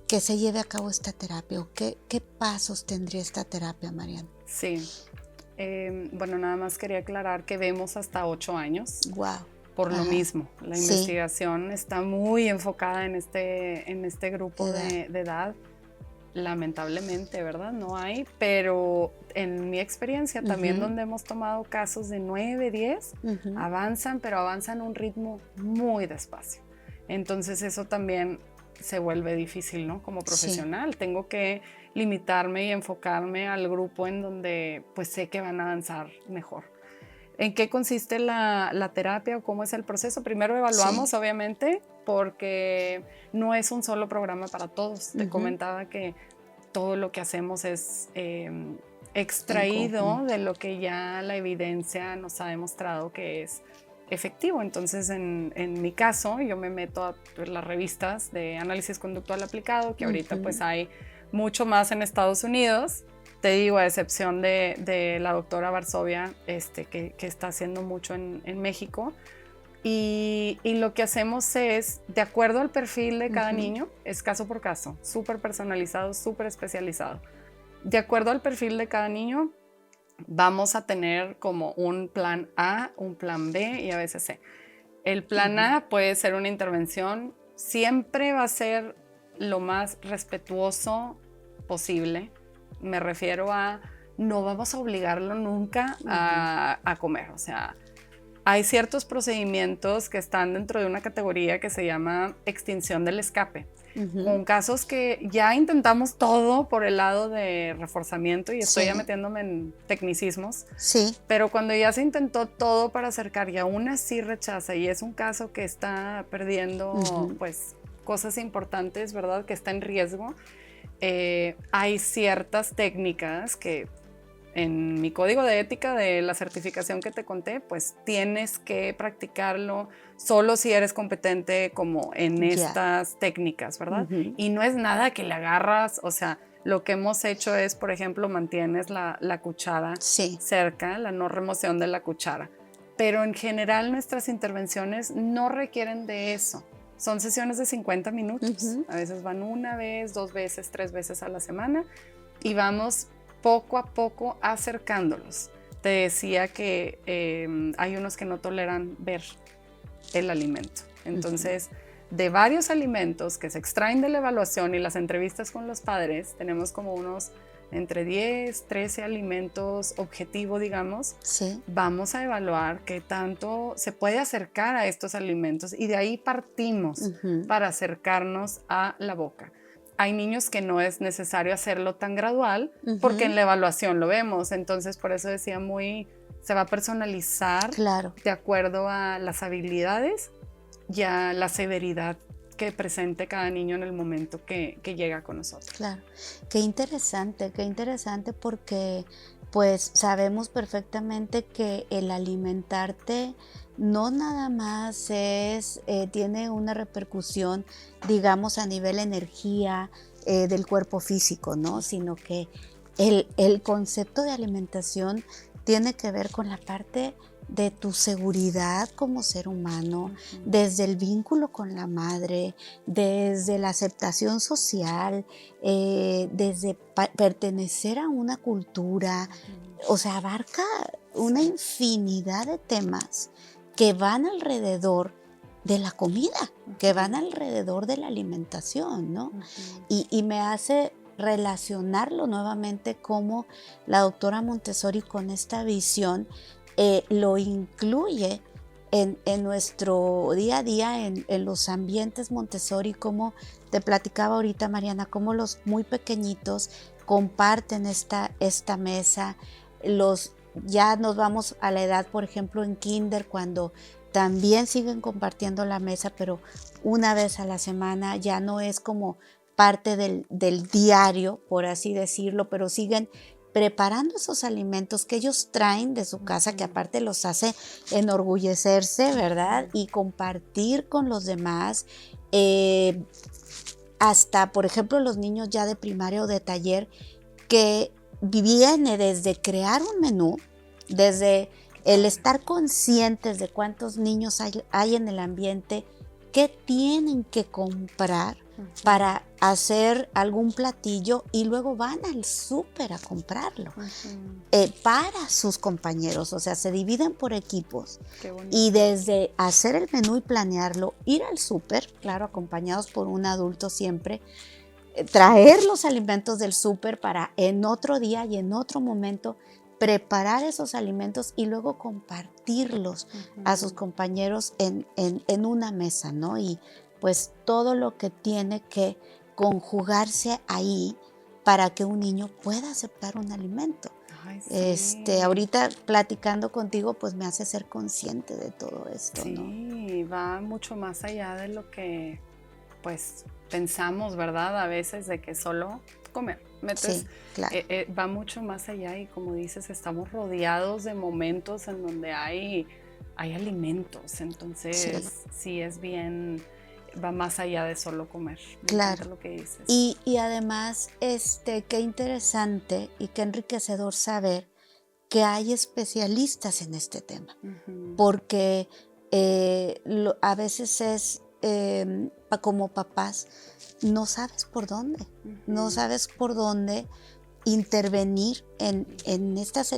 que se lleve a cabo esta terapia? ¿O qué pasos tendría esta terapia, Mariana? Sí, bueno, nada más quería aclarar que vemos hasta 8 años. Wow. Por lo mismo, la investigación está muy enfocada en este grupo de edad. Lamentablemente, ¿verdad? No hay, pero en mi experiencia también donde hemos tomado casos de 9, 10, avanzan, pero avanzan a un ritmo muy despacio. Entonces eso también se vuelve difícil, ¿no? Como profesional, tengo que limitarme y enfocarme al grupo en donde pues sé que van a avanzar mejor. ¿En qué consiste la terapia o cómo es el proceso? Primero evaluamos, obviamente, porque no es un solo programa para todos. Te comentaba que todo lo que hacemos es extraído de lo que ya la evidencia nos ha demostrado que es efectivo. Entonces, en mi caso, yo me meto a las revistas de análisis conductual aplicado, que ahorita pues hay mucho más en Estados Unidos. Te digo, a excepción de la doctora Varsovia, que está haciendo mucho en México. Y lo que hacemos es, de acuerdo al perfil de cada niño, es caso por caso, súper personalizado, súper especializado. De acuerdo al perfil de cada niño, vamos a tener como un plan A, un plan B y a veces C. El plan A puede ser una intervención, siempre va a ser lo más respetuoso posible. Me refiero a, no vamos a obligarlo nunca a comer. O sea, hay ciertos procedimientos que están dentro de una categoría que se llama extinción del escape. Con casos que ya intentamos todo por el lado de reforzamiento, y estoy ya metiéndome en tecnicismos, pero cuando ya se intentó todo para acercar y aún así rechaza, y es un caso que está perdiendo pues cosas importantes, ¿verdad? Que está en riesgo. Hay ciertas técnicas que en mi código de ética de la certificación que te conté, pues tienes que practicarlo solo si eres competente como en estas técnicas, ¿verdad? Y no es nada que le agarras, o sea, lo que hemos hecho es, por ejemplo, mantienes la cuchara cerca, la no remoción de la cuchara. Pero en general nuestras intervenciones no requieren de eso. Son sesiones de 50 minutos. A veces van 1 vez, 2 veces, 3 veces a la semana y vamos poco a poco acercándolos. Te decía que hay unos que no toleran ver el alimento. Entonces, de varios alimentos que se extraen de la evaluación y las entrevistas con los padres, tenemos como unos entre 10, 13 alimentos objetivo, digamos. Vamos a evaluar qué tanto se puede acercar a estos alimentos y de ahí partimos para acercarnos a la boca. Hay niños que no es necesario hacerlo tan gradual porque en la evaluación lo vemos. Entonces, por eso decía se va a personalizar de acuerdo a las habilidades y a la severidad que presente cada niño en el momento que llega con nosotros. Claro, qué interesante porque pues sabemos perfectamente que el alimentarte no nada más tiene una repercusión, digamos, a nivel energía del cuerpo físico, ¿no? Sino que el concepto de alimentación tiene que ver con la parte de tu seguridad como ser humano, desde el vínculo con la madre, desde la aceptación social, desde pertenecer a una cultura. O sea, abarca una infinidad de temas que van alrededor de la comida, que van alrededor de la alimentación, ¿no? Y me hace relacionarlo nuevamente como la doctora Montessori con esta visión lo incluye en nuestro día a día, en los ambientes Montessori, como te platicaba ahorita, Mariana, como los muy pequeñitos comparten esta mesa, los ya nos vamos a la edad, por ejemplo, en kinder, cuando también siguen compartiendo la mesa, pero una vez a la semana, ya no es como parte del diario, por así decirlo, pero siguen preparando esos alimentos que ellos traen de su casa, que aparte los hace enorgullecerse, ¿verdad? Y compartir con los demás. Hasta, por ejemplo, los niños ya de primaria o de taller, que viene desde crear un menú, desde el estar conscientes de cuántos niños hay en el ambiente, qué tienen que comprar para hacer algún platillo, y luego van al súper a comprarlo para sus compañeros. O sea, se dividen por equipos, y desde hacer el menú y planearlo, ir al súper, claro, acompañados por un adulto siempre, traer los alimentos del súper para en otro día y en otro momento preparar esos alimentos y luego compartirlos a sus compañeros en una mesa, ¿no? Y pues todo lo que tiene que conjugarse ahí para que un niño pueda aceptar un alimento. Ay, sí. Ahorita platicando contigo, pues me hace ser consciente de todo esto, sí, ¿no? Sí, va mucho más allá de lo que pues pensamos, ¿verdad? A veces de que solo comer. Sí, claro. Va mucho más allá, y como dices, estamos rodeados de momentos en donde hay alimentos. Entonces sí es bien, va más allá de solo comer. Me encanta lo que dices. Y además, qué interesante y qué enriquecedor saber que hay especialistas en este tema, porque a veces es como papás, no sabes por dónde, no sabes por dónde intervenir en estas,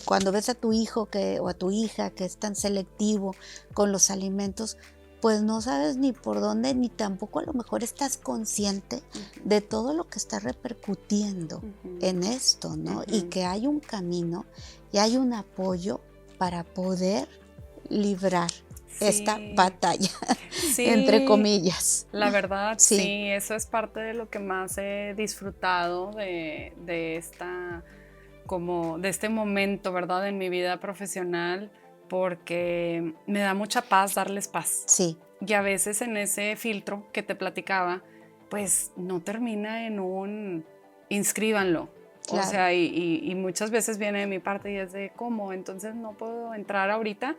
cuando ves a tu hijo o a tu hija que es tan selectivo con los alimentos, pues no sabes ni por dónde, ni tampoco a lo mejor estás consciente de todo lo que está repercutiendo en esto, ¿no? Y que hay un camino y hay un apoyo para poder librar esta batalla, entre comillas. La verdad, sí, eso es parte de lo que más he disfrutado de este momento, ¿verdad? En mi vida profesional, porque me da mucha paz darles paz. Sí. Y a veces en ese filtro que te platicaba, pues no termina en un inscríbanlo. Claro. O sea, y muchas veces viene de mi parte y es de ¿cómo? Entonces no puedo entrar ahorita,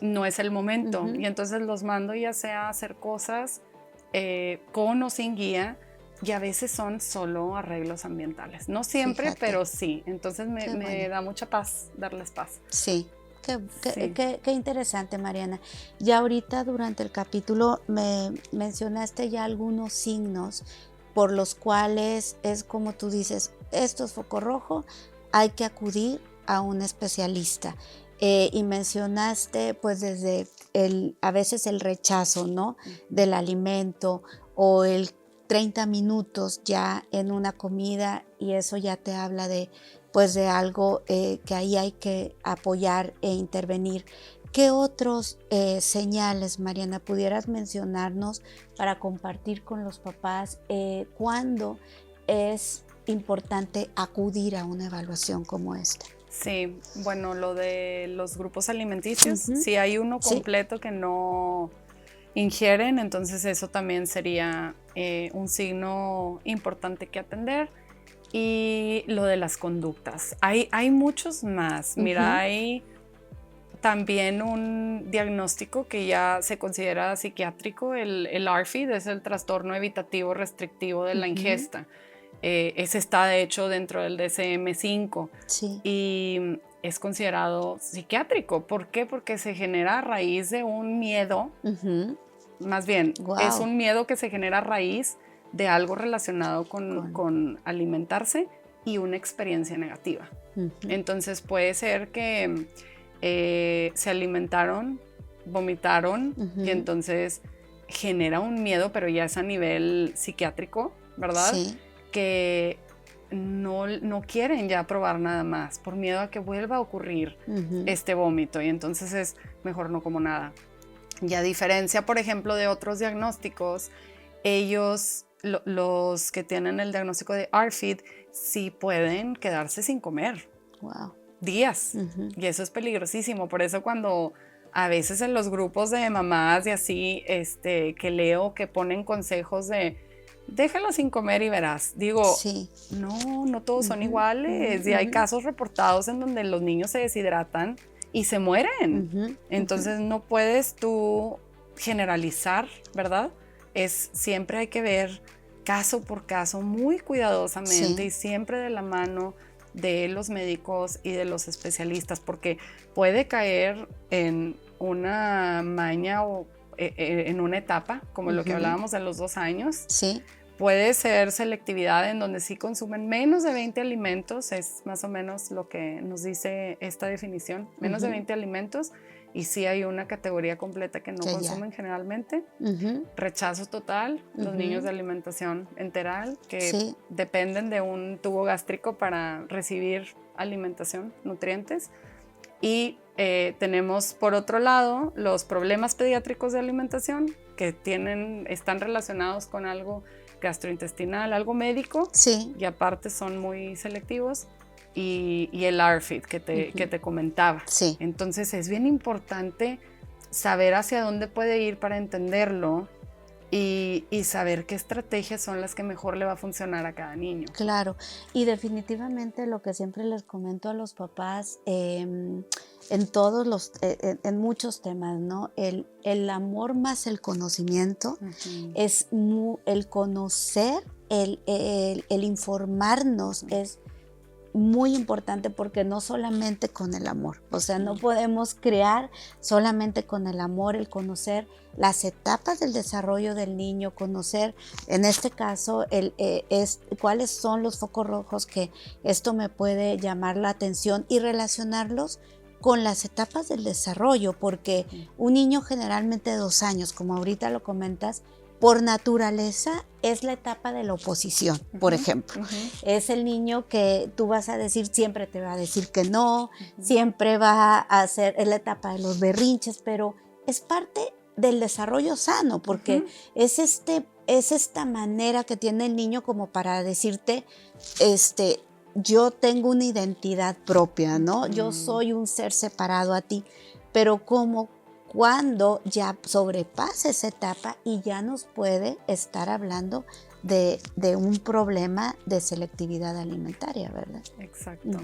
no es el momento. Y entonces los mando ya sea a hacer cosas con o sin guía, y a veces son solo arreglos ambientales. No siempre, pero sí. Entonces me da mucha paz darles paz. Sí. Qué interesante, Mariana. Ya ahorita durante el capítulo me mencionaste ya algunos signos por los cuales es como tú dices, esto es foco rojo, hay que acudir a un especialista. Y mencionaste pues desde a veces el rechazo, ¿no? Del alimento, o el 30 minutos ya en una comida, y eso ya te habla de algo que ahí hay que apoyar e intervenir. ¿Qué otros señales, Mariana, pudieras mencionarnos para compartir con los papás cuándo es importante acudir a una evaluación como esta? Sí, bueno, lo de los grupos alimenticios, si hay uno completo que no ingieren, entonces eso también sería un signo importante que atender. Y lo de las conductas. Hay muchos más. Mira, hay también un diagnóstico que ya se considera psiquiátrico, el ARFID, es el trastorno evitativo restrictivo de la ingesta. Ese está de hecho dentro del DSM-5 y es considerado psiquiátrico. ¿Por qué? Porque se genera a raíz de un miedo, más bien, es un miedo que se genera a raíz de algo relacionado con alimentarse y una experiencia negativa. Entonces puede ser que se alimentaron, vomitaron y entonces genera un miedo, pero ya es a nivel psiquiátrico, ¿verdad? Sí. Que no quieren ya probar nada más por miedo a que vuelva a ocurrir este vómito, y entonces es mejor no como nada. Y a diferencia, por ejemplo, de otros diagnósticos, ellos, los que tienen el diagnóstico de ARFID, sí pueden quedarse sin comer. Wow. días. Y eso es peligrosísimo. Por eso cuando a veces en los grupos de mamás y así, que leo que ponen consejos de déjalo sin comer y verás. Digo, no todos son iguales. Y hay casos reportados en donde los niños se deshidratan y se mueren. Entonces no puedes tú generalizar, ¿verdad? Siempre hay que ver caso por caso muy cuidadosamente y siempre de la mano de los médicos y de los especialistas, porque puede caer en una maña o en una etapa, como lo que hablábamos de los 2 años. Sí. Puede ser selectividad en donde sí consumen menos de 20 alimentos, es más o menos lo que nos dice esta definición, menos de 20 alimentos, y sí hay una categoría completa que no consumen generalmente. Rechazo total, los niños de alimentación enteral, que dependen de un tubo gástrico para recibir alimentación, nutrientes. Y tenemos por otro lado los problemas pediátricos de alimentación que están relacionados con algo gastrointestinal, algo médico, y aparte son muy selectivos, y el ARFID que te comentaba. Entonces es bien importante saber hacia dónde puede ir para entenderlo y saber qué estrategias son las que mejor le va a funcionar a cada niño. Claro, y definitivamente lo que siempre les comento a los papás en muchos temas, ¿no? El amor más el conocimiento es el conocer, el informarnos es muy importante, porque no solamente con el amor, o sea, no podemos crear solamente con el amor, el conocer las etapas del desarrollo del niño, conocer en este caso cuáles son los focos rojos que esto me puede llamar la atención y relacionarlos con las etapas del desarrollo, porque un niño generalmente de 2 años, como ahorita lo comentas, por naturaleza es la etapa de la oposición, por ejemplo. Es el niño que tú vas a decir, siempre te va a decir que no, siempre va a hacer, es la etapa de los berrinches, pero es parte del desarrollo sano, porque es esta manera que tiene el niño como para decirte, yo tengo una identidad propia, ¿no? Yo soy un ser separado a ti, pero cuando ya sobrepasa esa etapa y ya nos puede estar hablando de un problema de selectividad alimentaria, ¿verdad? Exacto.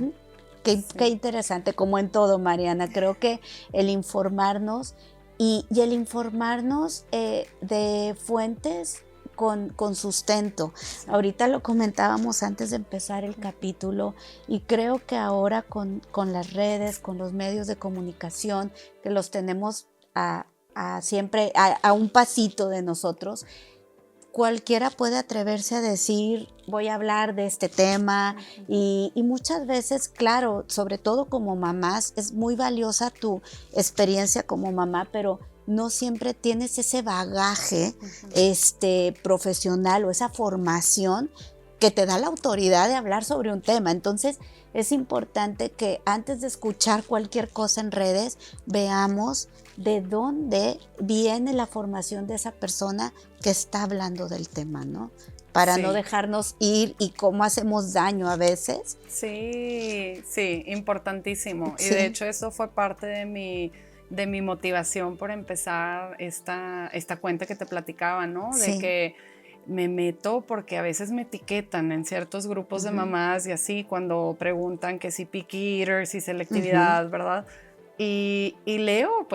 Qué interesante, como en todo, Mariana. Creo que el informarnos y el informarnos de fuentes con sustento. Ahorita lo comentábamos antes de empezar el capítulo, y creo que ahora con las redes, con los medios de comunicación, que los tenemos siempre a un pasito de nosotros, cualquiera puede atreverse a decir, voy a hablar de este tema, y muchas veces, claro, sobre todo como mamás, es muy valiosa tu experiencia como mamá, pero no siempre tienes ese bagaje profesional o esa formación que te da la autoridad de hablar sobre un tema. Entonces es importante que antes de escuchar cualquier cosa en redes, veamos de dónde viene la formación de esa persona que está hablando del tema, ¿no? Para no dejarnos ir y cómo hacemos daño a veces. Sí, importantísimo. Y de hecho eso fue parte de mi motivación por empezar esta cuenta que te platicaba, ¿no? De que me meto porque a veces me etiquetan en ciertos grupos de mamás y así, cuando preguntan que si picky eaters y selectividad, ¿verdad? Y leo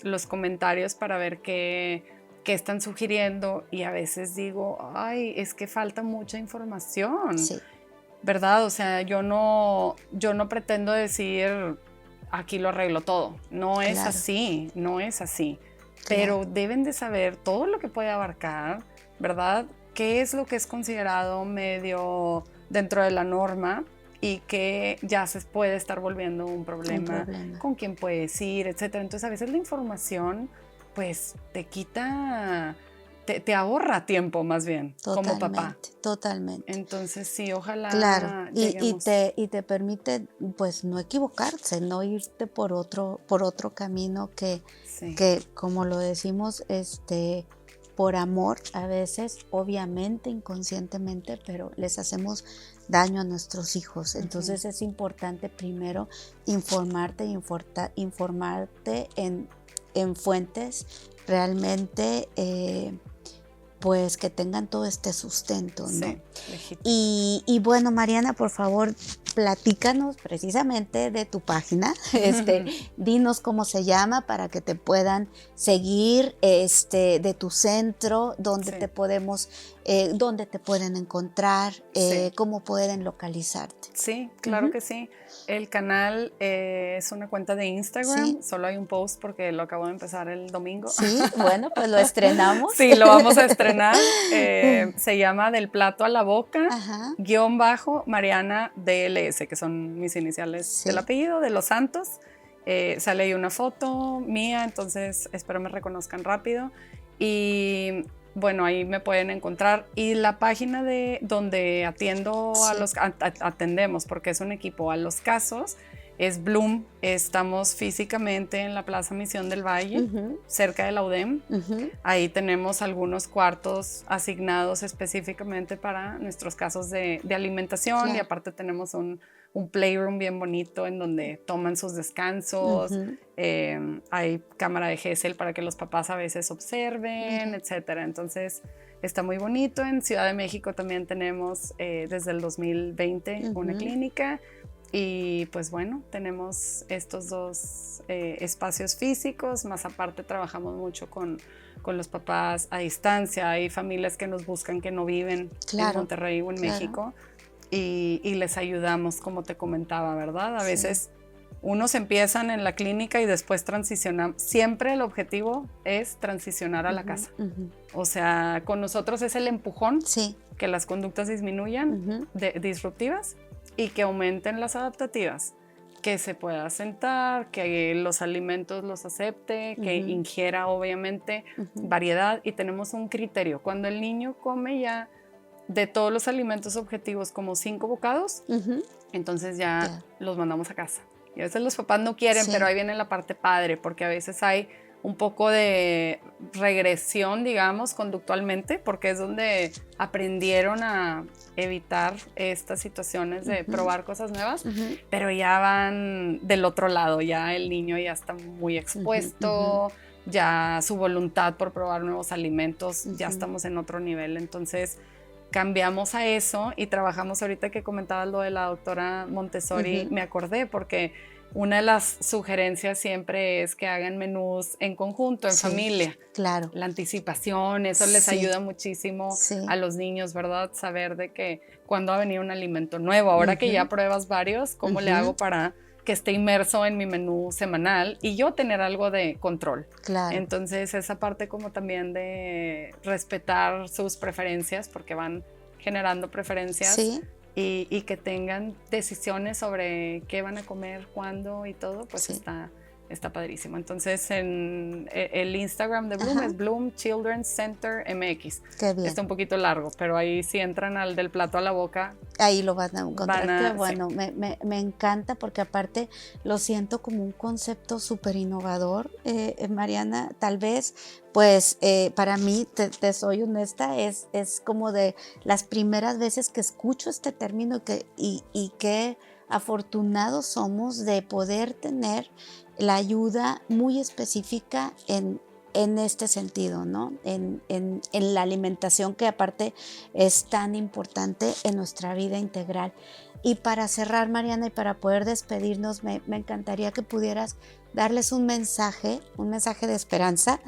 los comentarios para ver qué están sugiriendo, y a veces digo, ay, es que falta mucha información, ¿verdad? O sea, yo no pretendo decir, aquí lo arreglo todo. No es así, no es así. Pero deben de saber todo lo que puede abarcar, ¿verdad? ¿Qué es lo que es considerado medio dentro de la norma y que ya se puede estar volviendo un problema. Con quién puedes ir, etcétera? Entonces a veces la información pues te quita, te ahorra tiempo más bien, como papá. Totalmente. Entonces sí, ojalá. Claro, y te permite pues no equivocarse, no irte por otro camino que como lo decimos, por amor a veces, obviamente inconscientemente, pero les hacemos daño a nuestros hijos. Entonces es importante primero informarte en fuentes realmente pues que tengan todo este sustento, ¿no? Sí, y bueno, Mariana, por favor, platícanos precisamente de tu página, dinos cómo se llama para que te puedan seguir, de tu centro, dónde te podemos, dónde te pueden encontrar, cómo pueden localizarte. Sí, claro que sí. El canal es una cuenta de Instagram, solo hay un post porque lo acabo de empezar el domingo. Sí, bueno, pues lo estrenamos. Sí, lo vamos a estrenar. Se llama Del Plato a la Boca, _ Mariana DLS, que son mis iniciales del apellido, de los Santos. Sale ahí una foto mía, entonces espero me reconozcan rápido. Y bueno, ahí me pueden encontrar. Y la página de donde atendemos, porque es un equipo, a los casos, es Bloom. Estamos físicamente en la Plaza Misión del Valle, cerca de la UDEM. Ahí tenemos algunos cuartos asignados específicamente para nuestros casos de alimentación, y aparte tenemos un playroom bien bonito en donde toman sus descansos. Hay cámara de GESEL para que los papás a veces observen, etcétera. Entonces está muy bonito. En Ciudad de México también tenemos desde el 2020 una clínica. Y pues bueno, tenemos estos dos espacios físicos, más aparte trabajamos mucho con los papás a distancia. Hay familias que nos buscan que no viven en Monterrey o en México, y les ayudamos, como te comentaba, ¿verdad? A veces unos empiezan en la clínica y después transicionan. Siempre el objetivo es transicionar a la casa. O sea, con nosotros es el empujón, que las conductas disminuyan, disruptivas, y que aumenten las adaptativas, que se pueda sentar, que los alimentos los acepte, que ingiera obviamente variedad, y tenemos un criterio. Cuando el niño come ya de todos los alimentos objetivos como 5 bocados, entonces ya los mandamos a casa. Y a veces los papás no quieren, pero ahí viene la parte padre, porque a veces hay un poco de regresión, digamos, conductualmente, porque es donde aprendieron a evitar estas situaciones de probar cosas nuevas, pero ya van del otro lado, ya el niño ya está muy expuesto, ya su voluntad por probar nuevos alimentos, ya estamos en otro nivel. Entonces cambiamos a eso y trabajamos. Ahorita que comentabas lo de la doctora Montessori, me acordé porque una de las sugerencias siempre es que hagan menús en conjunto, en familia. Claro. La anticipación, eso les ayuda muchísimo a los niños, ¿verdad? Saber de que cuando va a venir un alimento nuevo, ahora que ya pruebas varios, ¿cómo le hago para que esté inmerso en mi menú semanal y yo tener algo de control? Claro. Entonces, esa parte como también de respetar sus preferencias, porque van generando preferencias. Y que tengan decisiones sobre qué van a comer, cuándo y todo, pues está padrísimo. Entonces, en el Instagram de Bloom es Bloom Children's Center MX. Qué bien. Está un poquito largo, pero ahí si entran al Del Plato a la Boca, ahí lo van a encontrar. Qué bueno, me encanta, porque aparte lo siento como un concepto súper innovador, Mariana. Tal vez, pues para mí, te soy honesta, es como de las primeras veces que escucho este término, y qué afortunados somos de poder tener la ayuda muy específica en este sentido, ¿no? En la alimentación, que aparte es tan importante en nuestra vida integral. Y para cerrar, Mariana, y para poder despedirnos, me encantaría que pudieras darles un mensaje de esperanza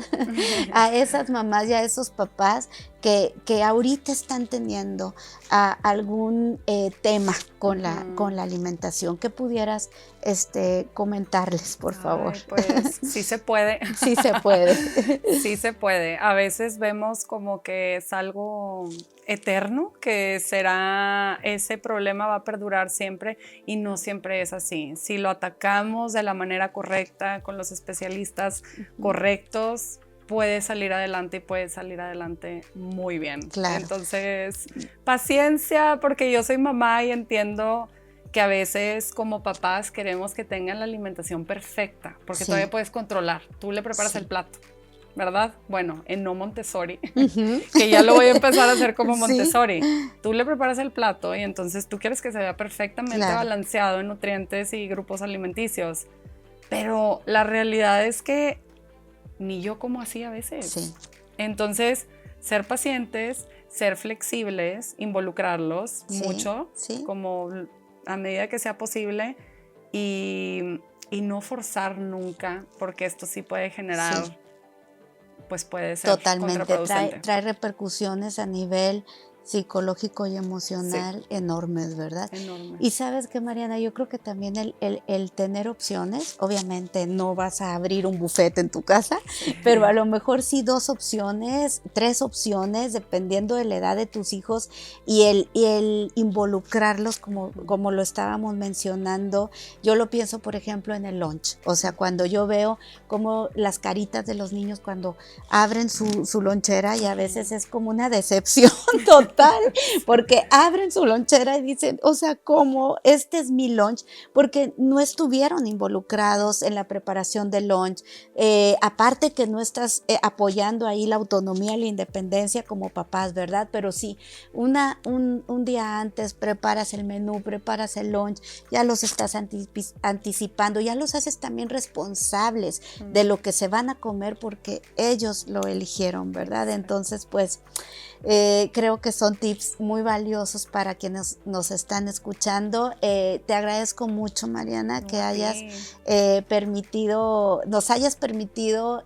a esas mamás y a esos papás que ahorita están teniendo algún tema con la alimentación. ¿Qué pudieras comentarles, por favor? Pues sí se puede. Sí se puede. Sí se puede. A veces vemos como que es algo eterno, que ese problema va a perdurar siempre, y no siempre es así. Si lo atacamos de la manera correcta, con los especialistas correctos, puede salir adelante, y puede salir adelante muy bien. Claro. Entonces, paciencia, porque yo soy mamá y entiendo que a veces como papás queremos que tengan la alimentación perfecta, porque todavía puedes controlar. Tú le preparas el plato, ¿verdad? Bueno, en no Montessori, que ya lo voy a empezar a hacer como Montessori. ¿Sí? Tú le preparas el plato y entonces tú quieres que se vea perfectamente balanceado en nutrientes y grupos alimenticios. Pero la realidad es que ni yo como así a veces. Sí. Entonces, ser pacientes, ser flexibles, involucrarlos mucho, como a medida que sea posible, y no forzar nunca, porque esto sí puede generar, pues puede ser contraproducente. Trae repercusiones a nivel psicológico y emocional enormes, ¿verdad? Enormes. Y sabes qué, Mariana, yo creo que también el tener opciones, obviamente no vas a abrir un buffet en tu casa, pero a lo mejor sí 2 opciones, 3 opciones, dependiendo de la edad de tus hijos, y el involucrarlos como lo estábamos mencionando. Yo lo pienso, por ejemplo, en el lunch, o sea, cuando yo veo como las caritas de los niños cuando abren su lonchera, y a veces es como una decepción total, porque abren su lonchera y dicen, o sea, ¿cómo? Este es mi lunch, porque no estuvieron involucrados en la preparación del lunch, aparte que no estás apoyando ahí la autonomía y la independencia como papás, ¿verdad? Pero sí, un día antes preparas el menú, preparas el lunch, ya los estás anticipando, ya los haces también responsables de lo que se van a comer porque ellos lo eligieron, ¿verdad? Entonces, pues, creo que son tips muy valiosos para quienes nos están escuchando. Te agradezco mucho, Mariana, que nos hayas permitido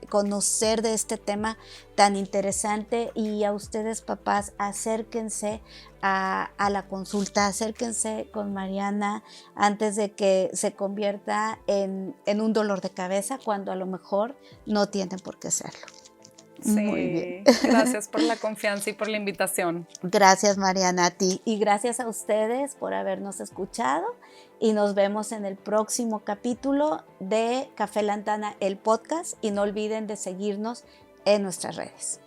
conocer de este tema tan interesante, y a ustedes, papás, acérquense a la consulta, acérquense con Mariana antes de que se convierta en un dolor de cabeza, cuando a lo mejor no tienen por qué serlo. Sí, muy bien. Gracias por la confianza y por la invitación. Gracias, Mariana, a ti. Y gracias a ustedes por habernos escuchado. Y nos vemos en el próximo capítulo de Café Lantana, el podcast. Y no olviden de seguirnos en nuestras redes.